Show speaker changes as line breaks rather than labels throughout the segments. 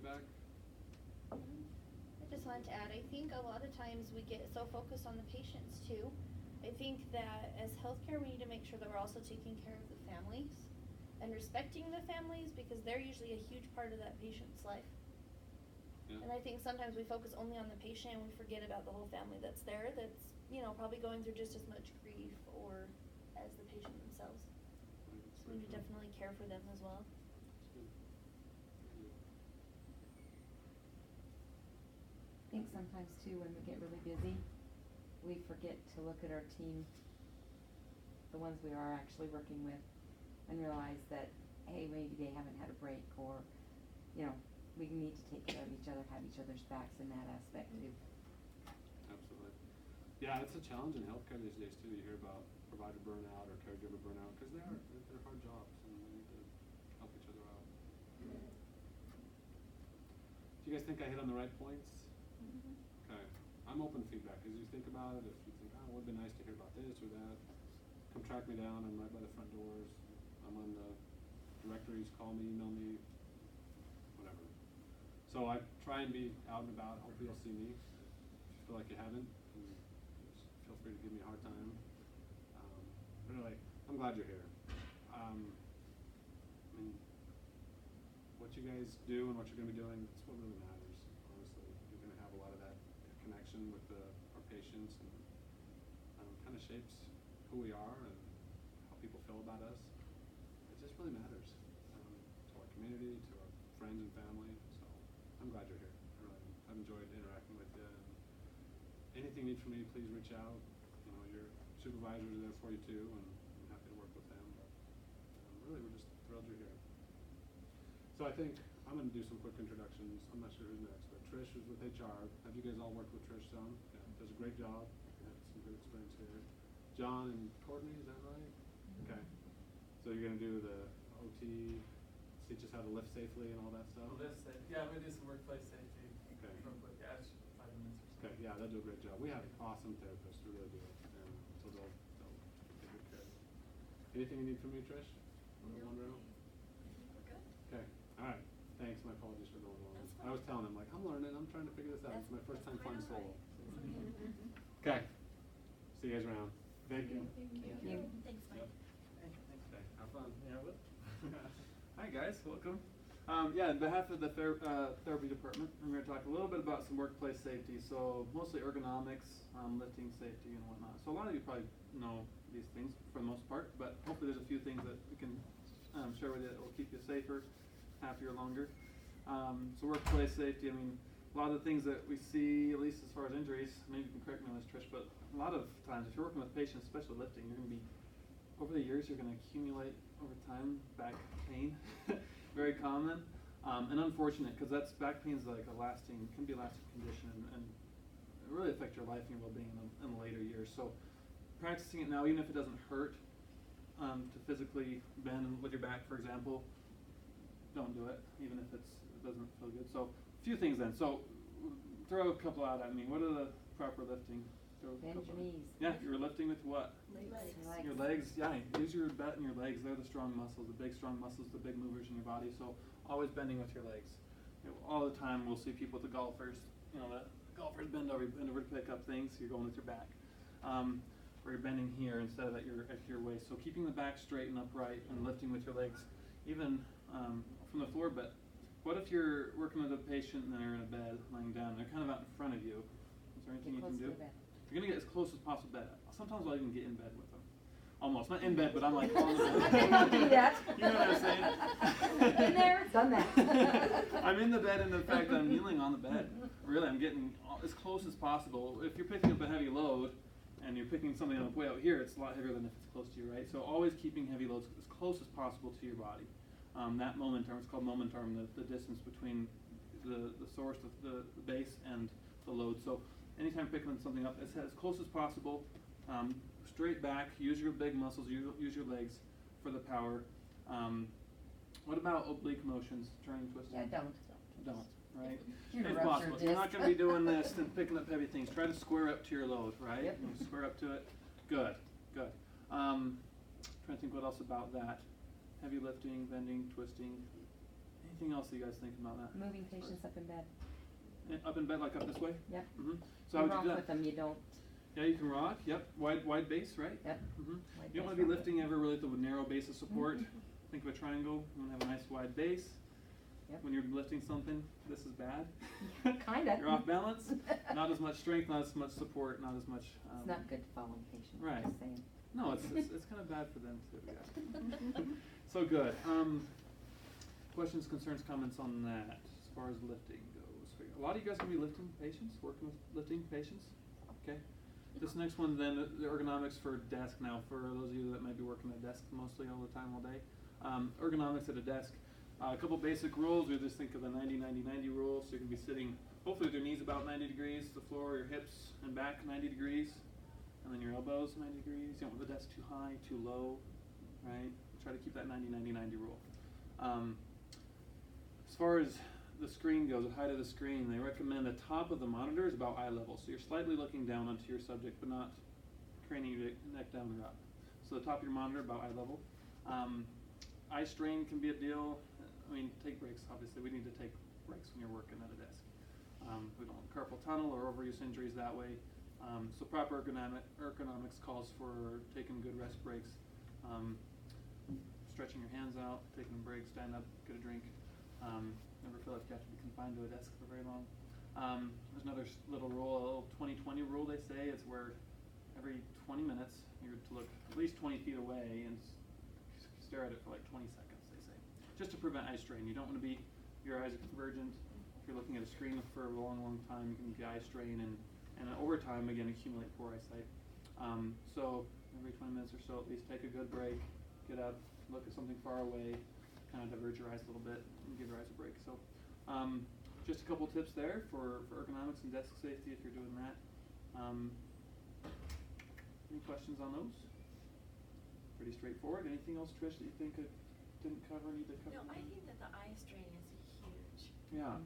feedback?
I just wanted to add, I think a lot of times we get so focused on the patients too. I think that as healthcare, we need to make sure that we're also taking care of the families and respecting the families, because they're usually a huge part of that patient's life.
Yeah.
And I think sometimes we focus only on the patient and we forget about the whole family that's there, that's, probably going through just as much grief or as the patient themselves. So we need to definitely care for them as well.
That's good.
I think sometimes too, when we get really busy, we forget to look at our team, the ones we are actually working with, and realize that, hey, maybe they haven't had a break, or, we need to take care of each other, have each other's backs in that aspect too.
Absolutely. Yeah, it's a challenge in healthcare these days too. You hear about provider burnout or caregiver burnout, because they're hard jobs and we need to help each other out. Do you guys think I hit on the right points?
Mm-hmm.
Okay. I'm open to feedback. As you think about it, if you think, it would be nice to hear about this or that, come track me down. I'm right by the front doors. I'm on the directories. Call me, email me, whatever. So I try and be out and about. Hopefully you'll see me. If you feel like you haven't, just feel free to give me a hard time. Really, I'm glad you're here. I mean, what you guys do and what you're going to be doing, that's what really matters, honestly. You're going to have a lot of that connection with our patients, and kind of shapes who we are and how people feel about us. It just really matters to our community, to our friends and family. So I'm glad you're here. I've enjoyed interacting with you. And anything you need from me, please reach out. Your supervisors are there for you too, and I'm happy to work with them. But really, we're just thrilled you're here. So I think I'm going to do some quick introductions. I'm not sure who's next, but Trish is with HR. Have you guys all worked with Trish some? Yeah, does a great job. Had some good experience here. John and Courtney, is that right? Mm-hmm. Okay. So you're going to do the OT, teach us how to lift safely and all that stuff?
Lift safety. Yeah, we do some workplace safety.
Okay.
Real quick, yeah, just 5 minutes or so.
Okay, yeah, they'll do a great job. We have awesome therapists who really do it, and so they'll take good care of you. Anything you need from me, Trish? One row?
We're good.
Okay, all right. Thanks. My apologies for going long.
That's fine.
I was telling them, I'm learning. I'm trying to figure this out.
That's
It's my first time
quite
flying
all
solo.
right.
Okay. See you guys around. Thank you.
Thank you. Thanks, Mike.
Okay, have fun.
Yeah, what? Hi guys, welcome. On behalf of the therapy department, I'm going to talk a little bit about some workplace safety. So mostly ergonomics, lifting safety and whatnot. So a lot of you probably know these things for the most part, but hopefully there's a few things that we can share with you that will keep you safer, happier, longer. So workplace safety, a lot of the things that we see, at least as far as injuries, maybe you can correct me on this, Trish, but a lot of times if you're working with patients, especially lifting, you're going to be, over the years, you're going to accumulate over time back pain, very common, and unfortunate, because that's back pain is like can be a lasting condition, and it really affect your life and your well-being in the later years. So practicing it now, even if it doesn't hurt, to physically bend with your back, for example, don't do it, even if it doesn't feel good. So a few things then. So throw a couple out at me. What are the proper lifting?
Bend your knees.
Yeah, you're lifting with what?
Legs.
Your legs, yeah. Use your butt and your legs. They're the strong muscles, the big strong muscles, the big movers in your body. So always bending with your legs. All the time we'll see people with the golfers. The golfers bend over to pick up things. You're going with your back, or you're bending here instead of at your waist. So keeping the back straight and upright and lifting with your legs, even from the floor. But what if you're working with a patient and they're in a bed, lying down? They're kind of out in front of you. Is there anything you can do? You're going to get as close as possible to bed. Sometimes I'll even get in bed with them. Almost. Not in bed, but I'm like on the bed.
I cannot do that.
You know what I'm saying?
Been there, done that.
I'm in the bed, and in fact, I'm kneeling on the bed. Really, I'm getting as close as possible. If you're picking up a heavy load, and you're picking something up way out here, it's a lot heavier than if it's close to you, right? So always keeping heavy loads as close as possible to your body. That momentum, it's called momentum, the distance between the source, the base, and the load. So anytime picking something up, it's as close as possible. Straight back, use your big muscles, use your legs for the power. What about oblique motions, turning, twisting?
Yeah, don't.
Don't, right?
You're
If
gonna rupture
possible.
a
You're not
disc.
going to be doing this and picking up heavy things. Try to square up to your load, right?
Yep.
Square up to it. Good. Trying to think what else about that. Heavy lifting, bending, twisting. Anything else that you guys think about that?
Moving patients up in bed.
Up in bed, like up this way?
Yep.
Mm-hmm. So how
You
would
rock
you do
with
that?
them, you don't.
Yeah, you can rock. Yep. Wide base, right?
Yep.
Mm-hmm.
Wide
You don't
base
want to be
rock.
lifting ever really with a narrow base of support.
Mhm.
Think of a triangle. You want to have a nice wide base.
Yep.
When you're lifting something, this is bad.
Yeah, kinda.
You're off balance. Not as much strength, not as much support, not as much.
It's not good to fall on patients.
Right.
Just saying.
No, it's kind of bad for them too. Yeah. So good. Questions, concerns, comments on that as far as lifting goes. A lot of you guys gonna be lifting patients, working with lifting patients. Okay. This next one then, the ergonomics for desk now. For those of you that might be working at a desk mostly all the time, all day. Ergonomics at a desk. A couple basic rules. We just think of the 90-90-90 rule. So you can be sitting, hopefully with your knees about 90 degrees, the floor, your hips and back 90 degrees, and then your elbows 90 degrees. You don't want the desk too high, too low, right? Try to keep that 90-90-90 rule. As far as the screen goes, the height of the screen, they recommend the top of the monitor is about eye level. So you're slightly looking down onto your subject, but not craning your neck down or up. So the top of your monitor about eye level. Eye strain can be a deal. I mean, take breaks, obviously. We need to take breaks when you're working at a desk. We don't want carpal tunnel or overuse injuries that way. So proper ergonomics calls for taking good rest breaks, stretching your hands out, taking a break, stand up, get a drink. Never feel like you have to be confined to a desk for very long. There's another little rule, a little 20-20 rule they say. It's where every 20 minutes you're to look at least 20 feet away and stare at it for like 20 seconds, they say. Just to prevent eye strain. You don't want to be, your eyes are convergent. If you're looking at a screen for a long, long time, you can get eye strain and over time, again, accumulate poor eyesight. So every 20 minutes or so, at least take a good break, get up, look at something far away, kind of divert your eyes a little bit and give your eyes a break. So just a couple tips there for ergonomics and desk safety if you're doing that. Any questions on those? Pretty straightforward. Anything else, Trish, that you think didn't cover, need to cover?
No, I think that the eye strain is huge.
Yeah.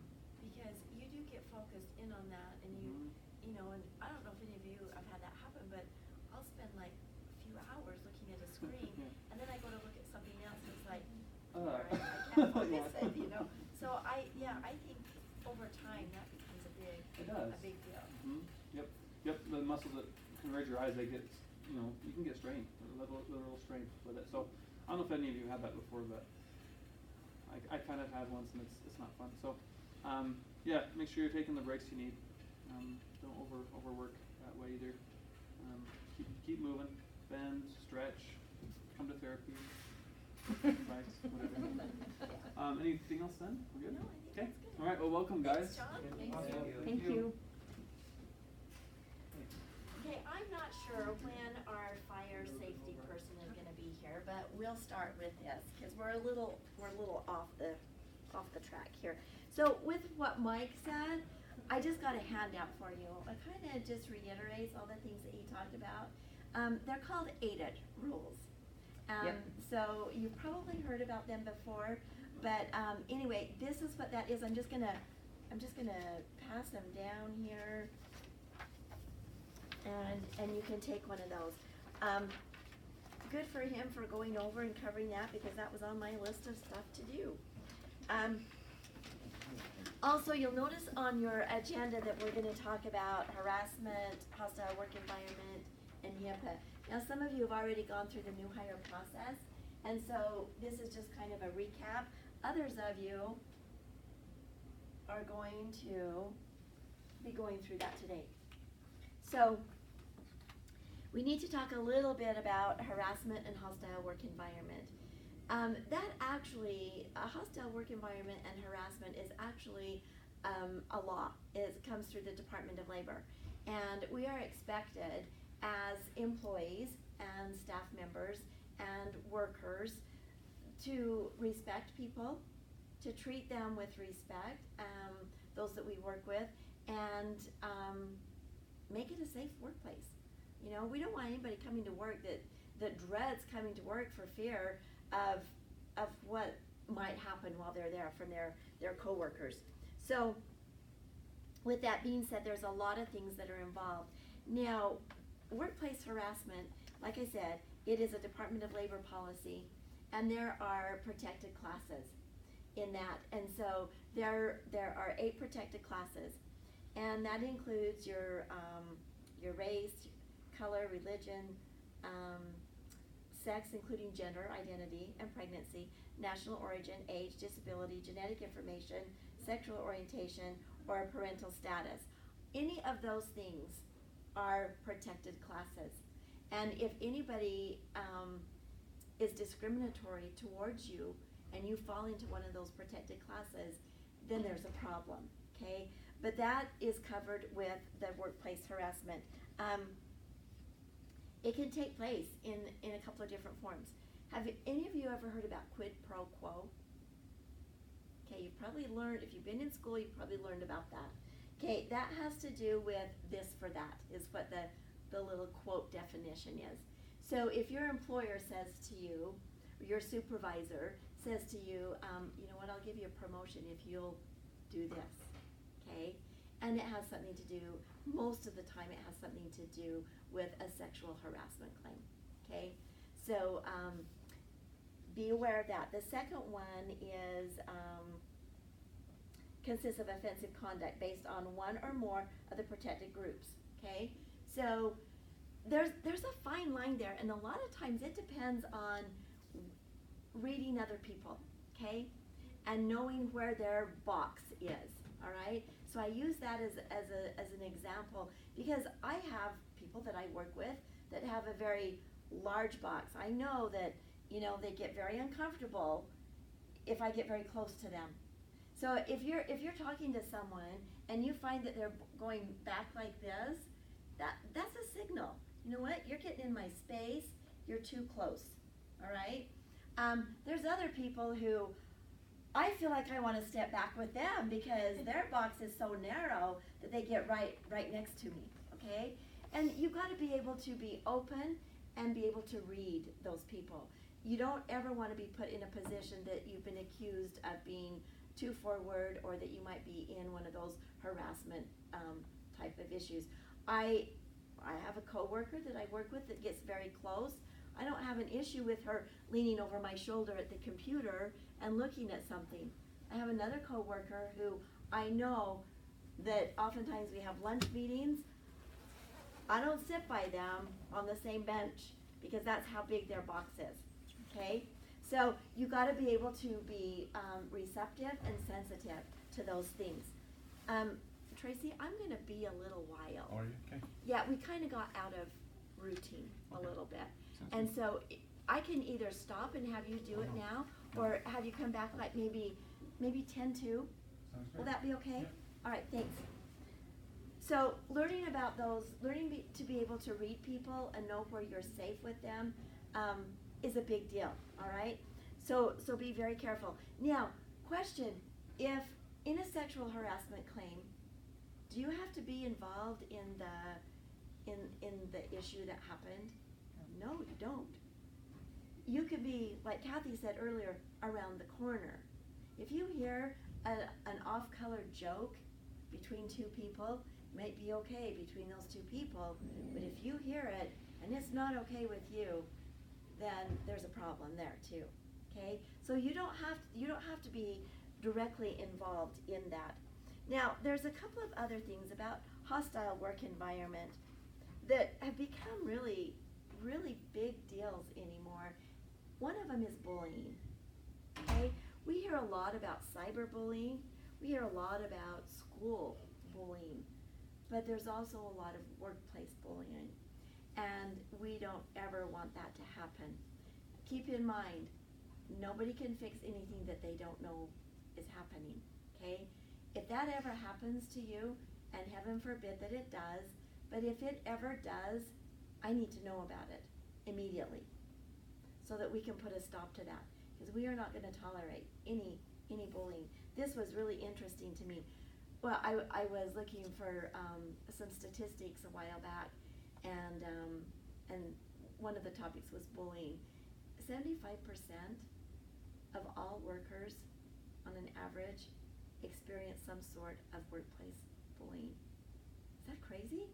Because you do get focused in on that, and you know, and I don't know if any of you have had that happen, but I'll spend like a few hours looking at a screen,
Yeah.
and then I go to look at something else, and it's like,
Uh.
I can't focus
Yeah.
it, you know. So I think over time that becomes a
It does.
big deal.
Mm-hmm. Yep. The muscles that converge your eyes, they get, you can get strained, literal strain with it. So I don't know if any of you had that before, but I kind of had once, and it's not fun. So yeah, make sure you're taking the breaks you need. Don't overwork that way either. Keep moving, bend, stretch, come to therapy. Right, whatever. Anything else then? We're good?
No, I think
Okay.
that's good.
All right. Well, welcome, guys.
Thanks, John.
Thank you.
Okay, I'm not sure when our fire safety person is gonna be here, but we'll start with this, cause we're a little off the track here. So with what Mike said, I just got a handout for you. It kinda just reiterates all the things that he talked about. They're called AIDED rules.
Yep.
So you've probably heard about them before, but anyway, this is what that is. I'm just gonna pass them down here. And you can take one of those. Good for him for going over and covering that, because that was on my list of stuff to do. Also, you'll notice on your agenda that we're gonna talk about harassment, hostile work environment, and HIPAA. Now, some of you have already gone through the new hire process, and so this is just kind of a recap. Others of you are going to be going through that today. So, we need to talk a little bit about harassment and hostile work environment. That actually, a hostile work environment and harassment is actually a law. It comes through the Department of Labor. And we are expected as employees and staff members and workers to respect people, to treat them with respect, those that we work with, and make it a safe workplace. You know, we don't want anybody coming to work that dreads coming to work for fear of what might happen while they're there from their coworkers. So, with that being said, there's a lot of things that are involved. Now, workplace harassment, like I said, it is a Department of Labor policy, and there are protected classes. in that. And so there are 8 protected classes, and that includes your race, color, religion, sex, including gender identity and pregnancy, national origin, age, disability, genetic information, sexual orientation, or parental status. Any of those things are protected classes. And if anybody is discriminatory towards you and you fall into one of those protected classes, then there's a problem, okay? But that is covered with the workplace harassment. It can take place in a couple of different forms. Have any of you ever heard about quid pro quo? Okay, you've probably learned, if you've been in school, you've probably learned about that. Okay, that has to do with this for that, is what the little quote definition is. So if your employer says to you, or your supervisor says to you, you know what, I'll give you a promotion if you'll do this, okay? And it has something to do, most of the time it has something to do with a sexual harassment claim, okay? So be aware of that. The second one is, consists of offensive conduct based on one or more of the protected groups, okay? So there's a fine line there, and a lot of times it depends on reading other people, okay? And knowing where their box is, all right? So I use that as an example because I have people that I work with that have a very large box. I know that, you know, they get very uncomfortable if I get very close to them. So if you're talking to someone and you find that they're going back like this, that's a signal. You know what? You're getting in my space. You're too close. All right? There's other people who I feel like I want to step back with them because their box is so narrow that they get right next to me. Okay? And you've got to be able to be open and be able to read those people. You don't ever want to be put in a position that you've been accused of being too forward or that you might be in one of those harassment type of issues. I have a coworker that I work with that gets very close. I don't have an issue with her leaning over my shoulder at the computer and looking at something. I have another coworker who I know that oftentimes we have lunch meetings. I don't sit by them on the same bench because that's how big their box is, okay? So you got to be able to be receptive and sensitive to those things. Tracy, I'm going to be a little while.
Oh, are you? Okay.
Yeah, we kind of got out of routine a
Okay.
little bit.
Sounds
And
good.
so I can either stop and have you do it
no.
now,
No.
or have you come back like maybe 10 to.
Sounds
Will
great.
that be okay?
Yeah.
All right, thanks. So learning about those, to be able to read people and know where you're safe with them is a big deal, all right? So be very careful. Now, question, if in a sexual harassment claim, do you have to be involved in the issue that happened? No, you don't. You could be, like Kathy said earlier, around the corner. If you hear an off-color joke between two people, it might be okay between those two people, but if you hear it and it's not okay with you, then there's a problem there too. Okay? So you don't have to be directly involved in that. Now, there's a couple of other things about hostile work environment that have become really, really big deals anymore. One of them is bullying. Okay? We hear a lot about cyberbullying. We hear a lot about school bullying. But there's also a lot of workplace bullying. And we don't ever want that to happen. Keep in mind, nobody can fix anything that they don't know is happening. Okay? If that ever happens to you, and heaven forbid that it does, but if it ever does, I need to know about it immediately so that we can put a stop to that, because we are not going to tolerate any bullying. This was really interesting to me. Well, I was looking for some statistics a while back, and one of the topics was bullying. 75% of all workers, on an average, experience some sort of workplace bullying. Is that crazy?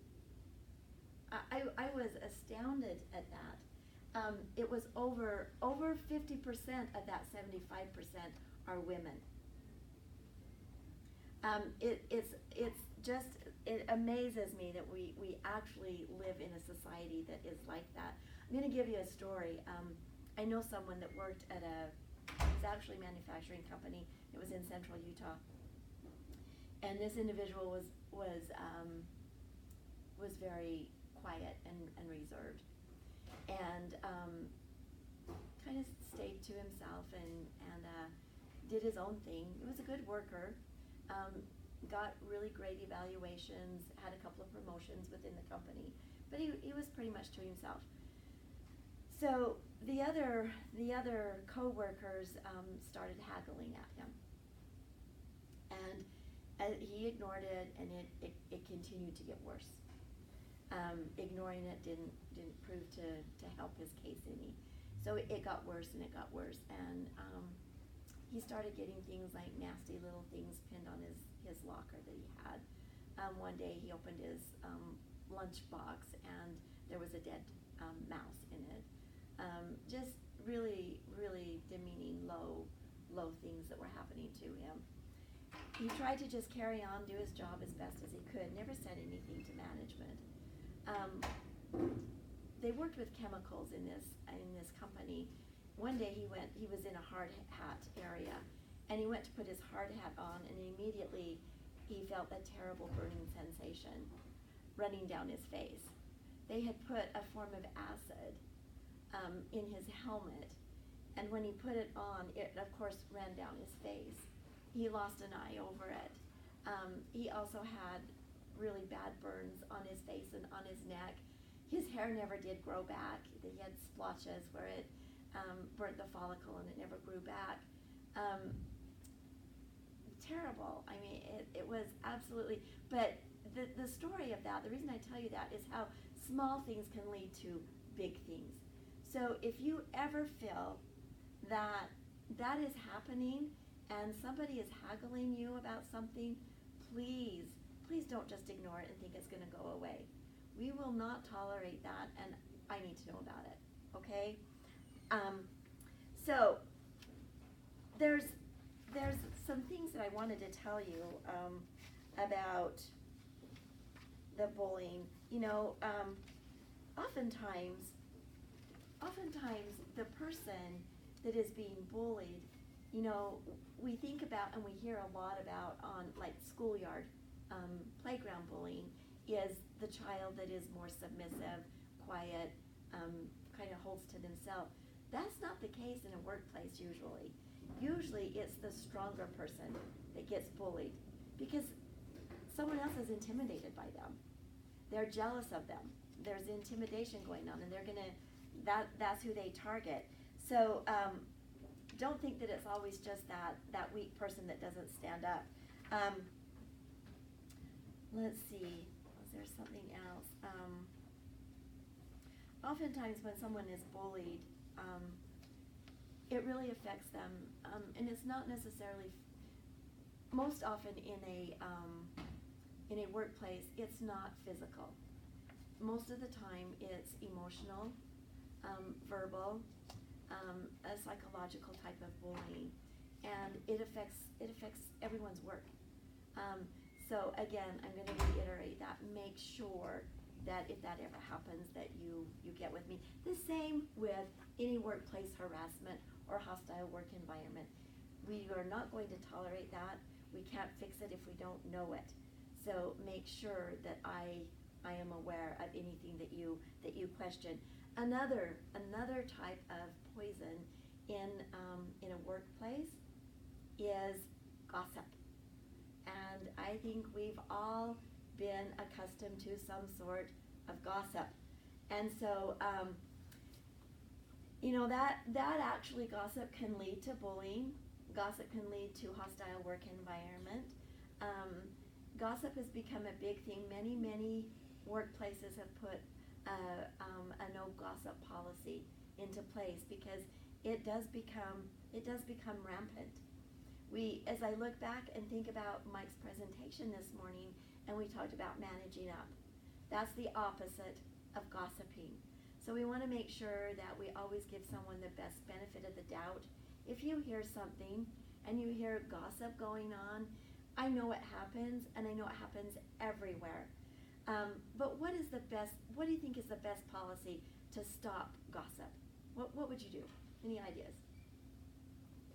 I was astounded at that. it was over 50% of that 75% are women. It amazes me that we actually live in a society that is like that. I'm going to give you a story. I know someone that worked at it's actually a manufacturing company. It was in central Utah. And this individual was very quiet and reserved, and kind of stayed to himself and did his own thing. He was a good worker, got really great evaluations, had a couple of promotions within the company, but he was pretty much to himself. So the other co-workers started haggling at him, and he ignored it, and it continued to get worse. Ignoring it didn't prove to help his case any. So it got worse and it got worse, and he started getting things like nasty little things pinned on his locker that he had. One day he opened his lunch box and there was a dead mouse in it. Just really, really demeaning, low things that were happening to him. He tried to just carry on, do his job as best as he could, never said anything to management. They worked with chemicals in this company. One day he was in a hard hat area, and he went to put his hard hat on, and immediately he felt a terrible burning sensation running down his face. They had put a form of acid in his helmet, and when he put it on, it of course ran down his face. He lost an eye over it. He also had really bad burns on his face and on his neck. His hair never did grow back. He had splotches where it burnt the follicle and it never grew back. Terrible. I mean, it was absolutely, but the story of that, the reason I tell you that is how small things can lead to big things. So if you ever feel that is happening and somebody is haggling you about something, please don't just ignore it and think it's going to go away. We will not tolerate that, and I need to know about it, okay? So there's some things that I wanted to tell you about the bullying. You know, oftentimes the person that is being bullied, you know, we think about and we hear a lot about on like schoolyard playground bullying is the child that is more submissive, quiet, kind of holds to themselves. That's not the case in a workplace usually. Usually it's the stronger person that gets bullied because someone else is intimidated by them. They're jealous of them. There's intimidation going on, and that's who they target. So don't think that it's always just that weak person that doesn't stand up. Let's see, was there something else? Oftentimes when someone is bullied, it really affects them, and it's not necessarily, most often in a workplace, it's not physical. Most of the time it's emotional, verbal, a psychological type of bullying, and it affects everyone's work. So again, I'm going to reiterate that. Make sure that if that ever happens, that you get with me. The same with any workplace harassment or hostile work environment. We are not going to tolerate that. We can't fix it if we don't know it. So make sure that I am aware of anything that you question. Another type of poison in a workplace is gossip. And I think we've all been accustomed to some sort of gossip. And so, you know, that actually gossip can lead to bullying. Gossip can lead to hostile work environment. Gossip has become a big thing. Many workplaces have put a no gossip policy into place because it does become rampant. As I look back and think about Mike's presentation this morning, and we talked about managing up, that's the opposite of gossiping. So we want to make sure that we always give someone the best benefit of the doubt. If you hear something and you hear gossip going on, I know it happens, and I know it happens everywhere. But what do you think is the best policy to stop gossip? What would you do? Any ideas?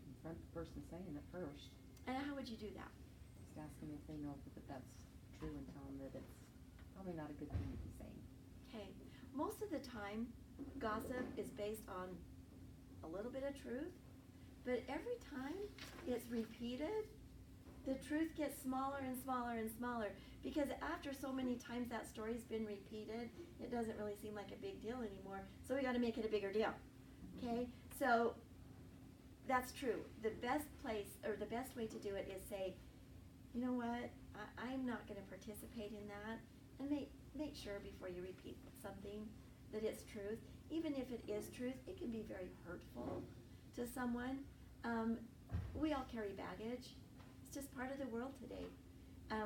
Confront the person saying it first.
And how would you do that?
Just ask them if they know that that's true and tell them that it's probably not a good thing to be saying.
Okay. Most of the time, gossip is based on a little bit of truth, but every time it's repeated, the truth gets smaller and smaller and smaller, because after so many times that story's been repeated, it doesn't really seem like a big deal anymore, so we got to make it a bigger deal. Okay? So that's true. The best place, or the best way to do it is say, you know what, I'm not going to participate in that, and make sure before you repeat something that it's truth. Even if it is truth, it can be very hurtful to someone. We all carry baggage. It's just part of the world today.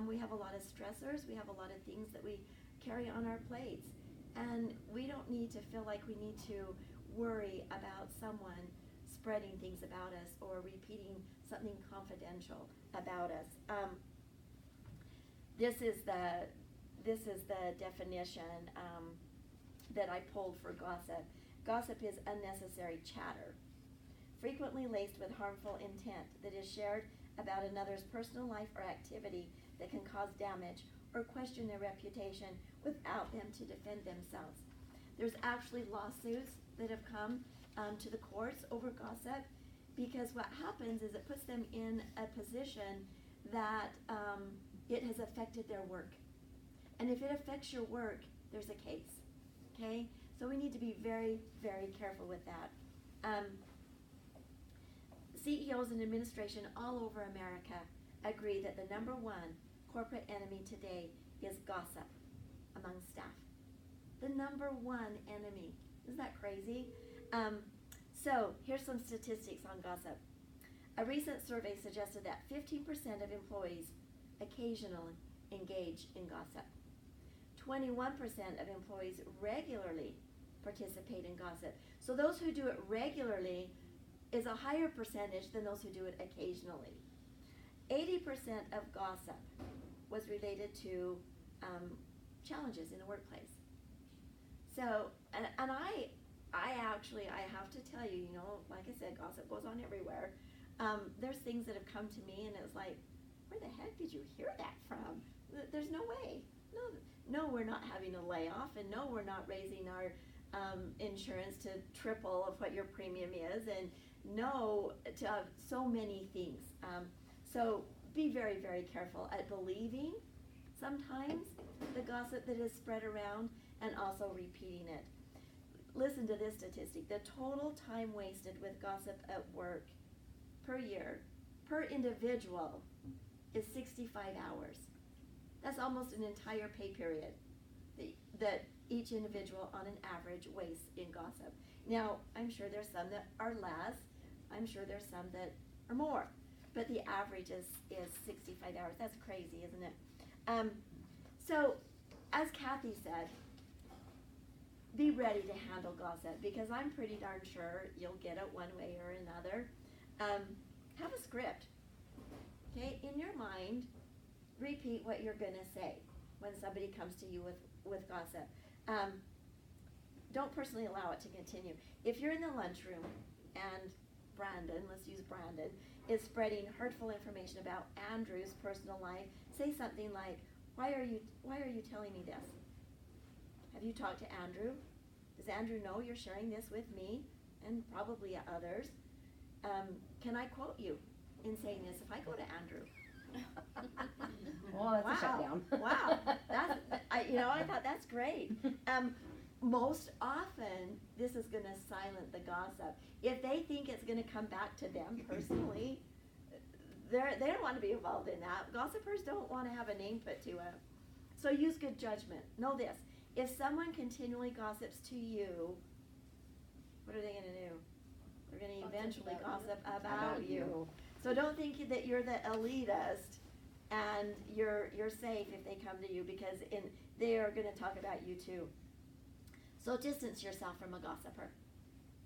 We have a lot of stressors. We have a lot of things that we carry on our plates. And we don't need to feel like we need to worry about someone spreading things about us or repeating something confidential about us. This is the definition that I pulled for gossip. Gossip is unnecessary chatter, frequently laced with harmful intent that is shared about another's personal life or activity that can cause damage or question their reputation without them to defend themselves. There's actually lawsuits that have come to the courts over gossip, because what happens is it puts them in a position that it has affected their work. And if it affects your work, there's a case. Okay? So we need to be very, very careful with that. CEOs and administration all over America agree that the number one corporate enemy today is gossip among staff. The number one enemy. Isn't that crazy? So here's some statistics on gossip. A recent survey suggested that 15% of employees occasionally engage in gossip. 21% of employees regularly participate in gossip. So those who do it regularly is a higher percentage than those who do it occasionally. 80% of gossip was related to challenges in the workplace. So, and I actually have to tell you, like I said, gossip goes on everywhere. There's things that have come to me and it's like, where the heck did you hear that from? There's no way. No, we're not having a layoff, and no, we're not raising our insurance to triple of what your premium is, and no, to so many things. So be very, very careful at believing sometimes the gossip that is spread around and also repeating it. Listen to this statistic. The total time wasted with gossip at work per year, per individual, is 65 hours. That's almost an entire pay period that each individual on an average wastes in gossip. Now, I'm sure there's some that are less. I'm sure there's some that are more. But the average is 65 hours. That's crazy, isn't it? So, as Kathy said, be ready to handle gossip, because I'm pretty darn sure you'll get it one way or another. Have a script. Okay, in your mind, repeat what you're going to say when somebody comes to you with gossip. Don't personally allow it to continue. If you're in the lunchroom and Brandon, let's use Brandon, is spreading hurtful information about Andrew's personal life, say something like, why are you telling me this? Have you talked to Andrew? Does Andrew know you're sharing this with me and probably others? Can I quote you in saying this if I go to Andrew?
Well, that's a shutdown.
Wow, I thought that's great. Most often, this is going to silence the gossip. If they think it's going to come back to them personally, they don't want to be involved in that. Gossipers don't want to have a name put to it. So use good judgment. Know this: if someone continually gossips to you, what are they going to do? They're going to eventually gossip about you. So don't think that you're the elitist and you're safe if they come to you, because they are going to talk about you too. So distance yourself from a gossiper.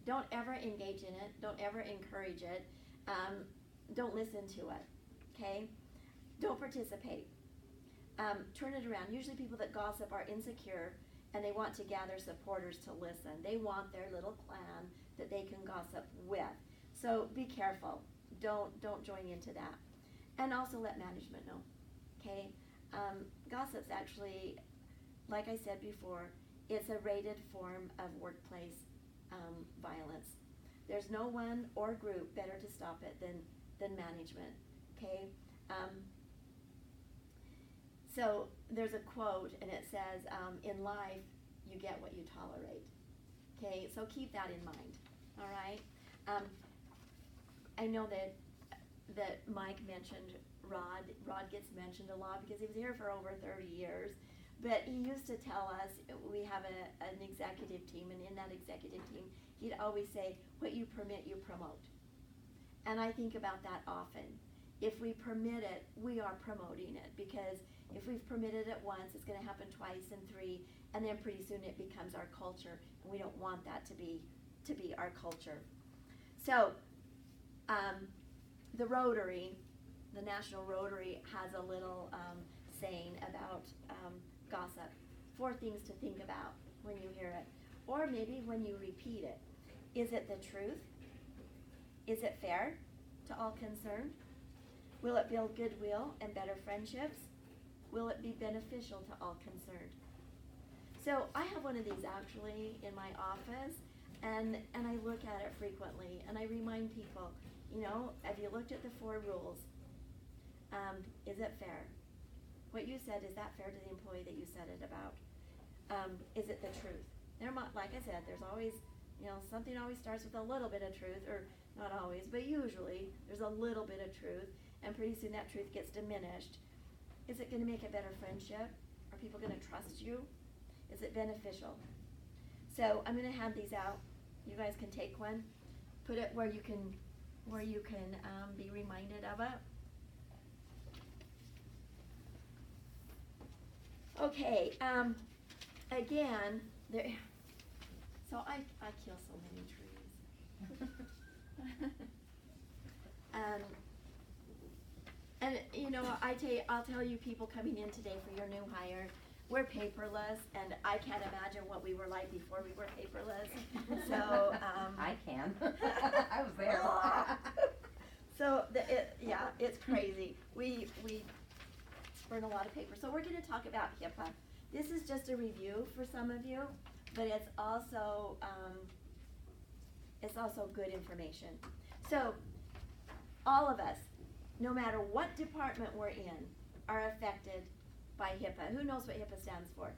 Don't ever engage in it. Don't ever encourage it. Don't listen to it. Okay? Don't participate. Turn it around. Usually people that gossip are insecure and they want to gather supporters to listen. They want their little clan that they can gossip with. So be careful. Don't join into that. And also let management know. Okay? Gossip's actually, like I said before, it's a rated form of workplace violence. There's no one or group better to stop it than management. Okay? So there's a quote, and it says, in life, you get what you tolerate. Okay, so keep that in mind. All right. I know that Mike mentioned Rod. Rod gets mentioned a lot because he was here for over 30 years. But he used to tell us, we have an executive team, and in that executive team, he'd always say, what you permit, you promote. And I think about that often. If we permit it, we are promoting it, because if we've permitted it once, it's going to happen twice and three, and then pretty soon it becomes our culture, and we don't want that to be our culture. So, the Rotary, the National Rotary, has a little saying about gossip. 4 things to think about when you hear it, or maybe when you repeat it. Is it the truth? Is it fair to all concerned? Will it build goodwill and better friendships? Will it be beneficial to all concerned? So I have one of these actually in my office, and I look at it frequently, and I remind people, have you looked at the 4 rules? Is it fair? What you said, is that fair to the employee that you said it about? Is it the truth? Like I said, there's always, something always starts with a little bit of truth, or not always, but usually there's a little bit of truth, and pretty soon that truth gets diminished. Is it going to make a better friendship? Are people going to trust you? Is it beneficial? So I'm going to hand these out. You guys can take one, put it where you can be reminded of it. Okay, again, so I kill so many trees. And I'll tell you, people coming in today for your new hire, we're paperless, and I can't imagine what we were like before we were paperless. So
I can. I was there.
So it's crazy. We burn a lot of paper. So we're going to talk about HIPAA. This is just a review for some of you, but it's also good information. So all of us, no matter what department we're in, are affected by HIPAA. Who knows what HIPAA stands for?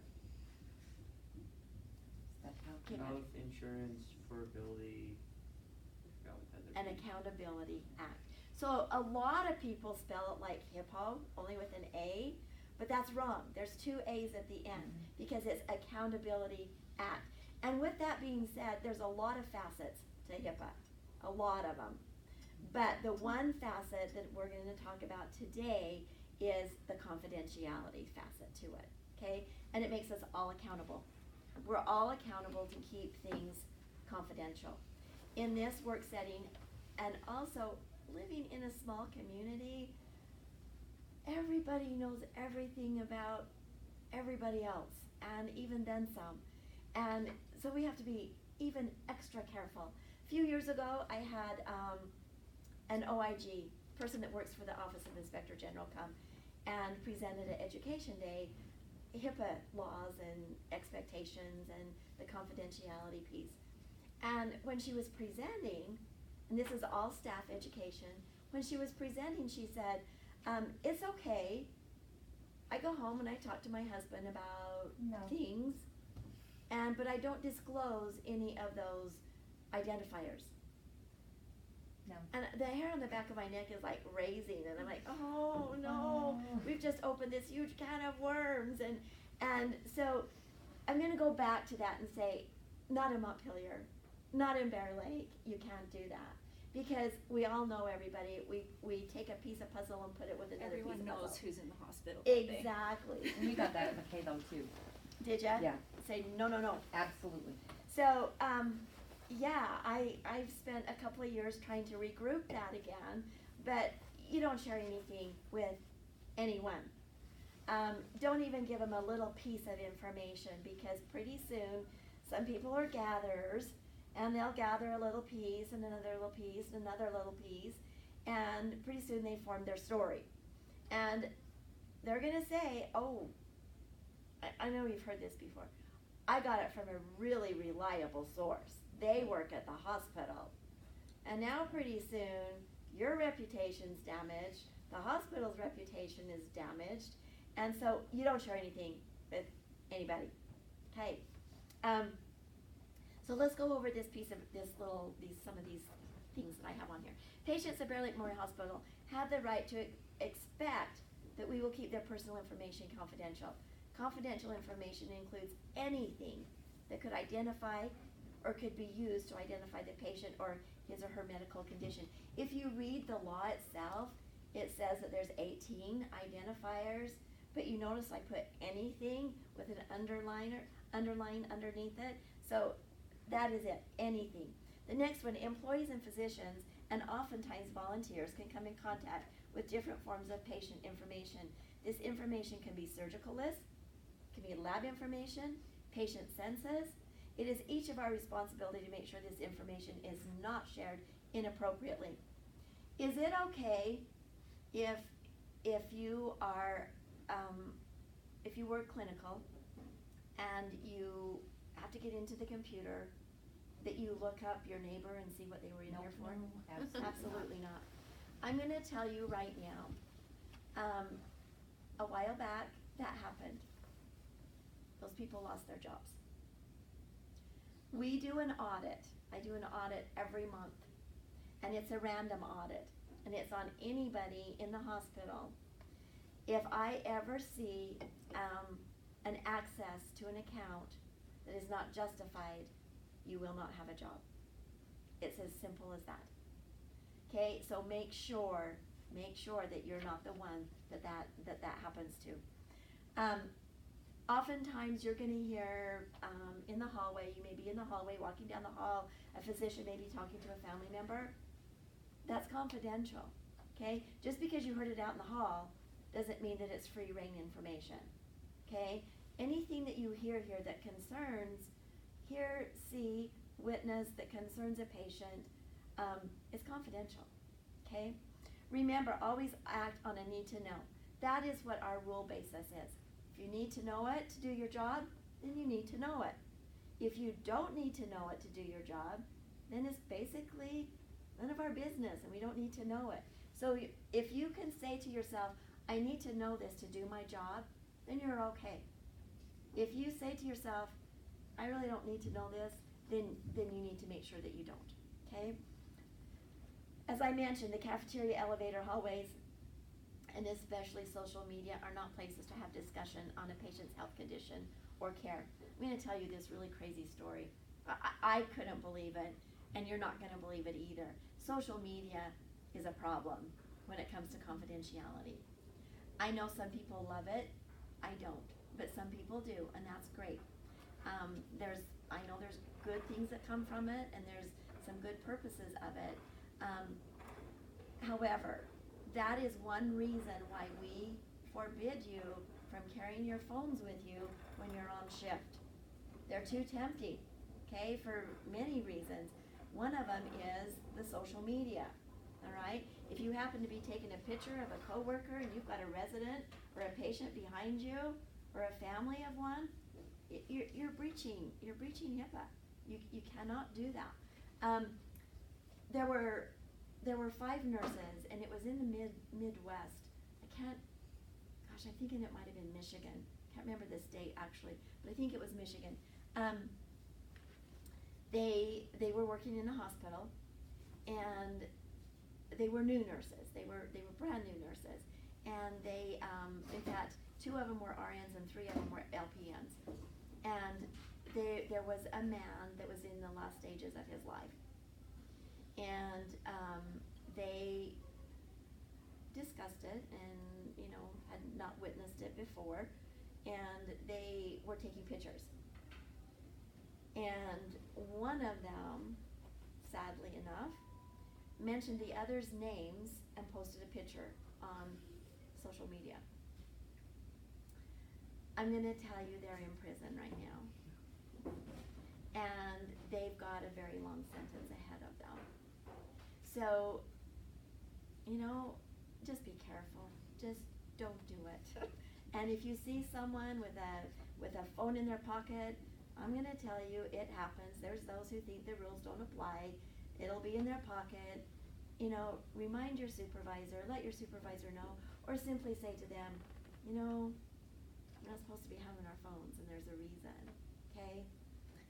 Health Insurance Affordability
and Accountability Act. So a lot of people spell it like HIPAA, only with an A, but that's wrong. There's 2 A's at the end, because it's Accountability Act. And with that being said, there's a lot of facets to HIPAA, a lot of them. But the one facet that we're going to talk about today is the confidentiality facet to it, okay? And it makes us all accountable. We're all accountable to keep things confidential. In this work setting, and also living in a small community, everybody knows everything about everybody else, and even then some. And so we have to be even extra careful. A few years ago, I had an OIG, person that works for the Office of Inspector General, come and presented at Education Day HIPAA laws and expectations and the confidentiality piece. And when she was presenting, and this is all staff education, when she was presenting, she said, it's okay. I go home and I talk to my husband about things, but I don't disclose any of those identifiers.
No.
And the hair on the back of my neck is like raising, and I'm like, oh no, we've just opened this huge can of worms. And so I'm going to go back to that and say, not in Montpelier, not in Bear Lake, you can't do that. Because we all know everybody. We take a piece of puzzle and put it with another
Everyone
piece of puzzle.
knows who's in the hospital.
Exactly.
And we got that at McKay though too.
Did ya?
Yeah.
Say, no, no, no.
Absolutely.
So, yeah, I've spent a couple of years trying to regroup that again, but you don't share anything with anyone. Don't even give them a little piece of information, because pretty soon some people are gatherers, and they'll gather a little piece and another little piece and another little piece, and pretty soon they form their story. And they're gonna say, oh, I know you've heard this before, I got it from a really reliable source. They work at the hospital. And now pretty soon, your reputation's damaged, the hospital's reputation is damaged, and so you don't share anything with anybody. Okay. So let's go over this piece of some of these things that I have on here. Patients at BLMHospital Hospital have the right to expect that we will keep their personal information confidential. Confidential information includes anything that could identify or could be used to identify the patient or his or her medical condition. If you read the law itself, it says that there's 18 identifiers, but you notice I put anything with an underline underneath it. So that is it, anything. The next one, employees and physicians and oftentimes volunteers can come in contact with different forms of patient information. This information can be surgical lists, can be lab information, patient census. It is each of our responsibility to make sure this information is not shared inappropriately. Is it okay if you are if you work clinical and you have to get into the computer, that you look up your neighbor and see what they were in here for? Absolutely not. I'm going to tell you right now, a while back that happened. Those people lost their jobs. We do an audit. I do an audit every month, and it's a random audit, and it's on anybody in the hospital. If I ever see an access to an account that is not justified, you will not have a job. It's as simple as that. Okay, so make sure that you're not the one that happens to. Oftentimes you're going to hear in the hallway, you may be in the hallway walking down the hall, a physician may be talking to a family member. That's confidential, okay? Just because you heard it out in the hall doesn't mean that it's free reign information, okay? Anything that you hear here that concerns, hear, see, witness, that concerns a patient is confidential, okay? Remember, always act on a need to know. That is what our rule basis is. If you need to know it to do your job, then you need to know it. If you don't need to know it to do your job, then it's basically none of our business and we don't need to know it. So if you can say to yourself, I need to know this to do my job, then you're okay. If you say to yourself, I really don't need to know this, then you need to make sure that you don't, okay? As I mentioned, the cafeteria, elevator, hallways, and especially social media are not places to have discussion on a patient's health condition or care. I'm going to tell you this really crazy story. I couldn't believe it, and you're not going to believe it either. Social media is a problem when it comes to confidentiality. I know some people love it. I don't, but some people do, and that's great. I know there's good things that come from it, and there's some good purposes of it. However, that is one reason why we forbid you from carrying your phones with you when you're on shift. They're too tempting, okay, for many reasons. One of them is the social media, all right? If you happen to be taking a picture of a coworker and you've got a resident or a patient behind you or a family of one, you're breaching HIPAA. You cannot do that. There were 5 nurses, and it was in the Midwest. I'm thinking it might have been Michigan. Can't remember the state actually, but I think it was Michigan. They were working in a hospital, and they were new nurses. They were brand new nurses, and they in fact 2 of them were RNs and 3 of them were LPNs. And there was a man that was in the last stages of his life, and they discussed it and had not witnessed it before, and they were taking pictures. And one of them, sadly enough, mentioned the other's names and posted a picture on social media. I'm gonna tell you they're in prison right now. And they've got a very long sentence ahead of them. So, you know, just be careful. Just don't do it. And if you see someone with a phone in their pocket, I'm gonna tell you, it happens. There's those who think the rules don't apply. It'll be in their pocket. You know, remind your supervisor, let your supervisor know, or simply say to them, you know, we're not supposed to be having our phones, and there's a reason, okay?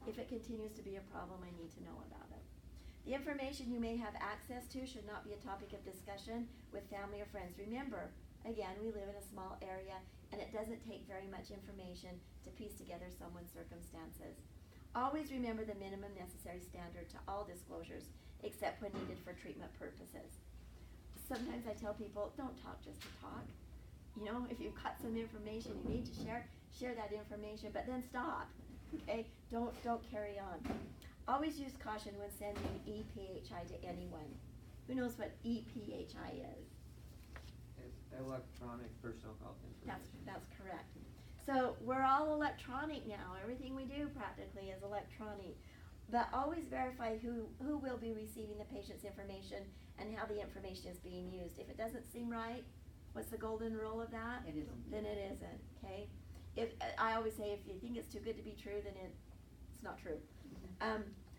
If it continues to be a problem, I need to know about it. The information you may have access to should not be a topic of discussion with family or friends. Remember, again, we live in a small area, and it doesn't take very much information to piece together someone's circumstances. Always remember the minimum necessary standard to all disclosures, except when needed for treatment purposes. Sometimes I tell people, don't talk just to talk. You know, if you've got some information you need to share that information, but then stop, okay? Don't carry on. Always use caution when sending EPHI to anyone. Who knows what EPHI is?
It's electronic personal health information.
That's correct. So we're all electronic now. Everything we do practically is electronic. But always verify who will be receiving the patient's information and how the information is being used. If it doesn't seem right, what's the golden rule of that?
It isn't.
Then it isn't, okay? If I always say, if you think it's too good to be true, then it's not true.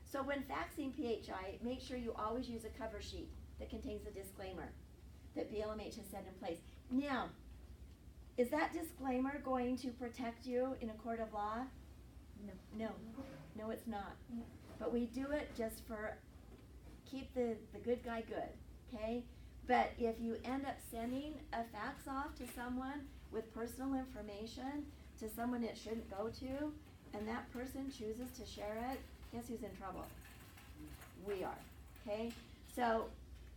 So when faxing PHI, make sure you always use a cover sheet that contains a disclaimer that BLMH has set in place. Now, is that disclaimer going to protect you in a court of law? No, it's not. But we do it just for keep the good guy good, okay? But if you end up sending a fax off to someone with personal information to someone it shouldn't go to, and that person chooses to share it, guess who's in trouble? We are, okay? So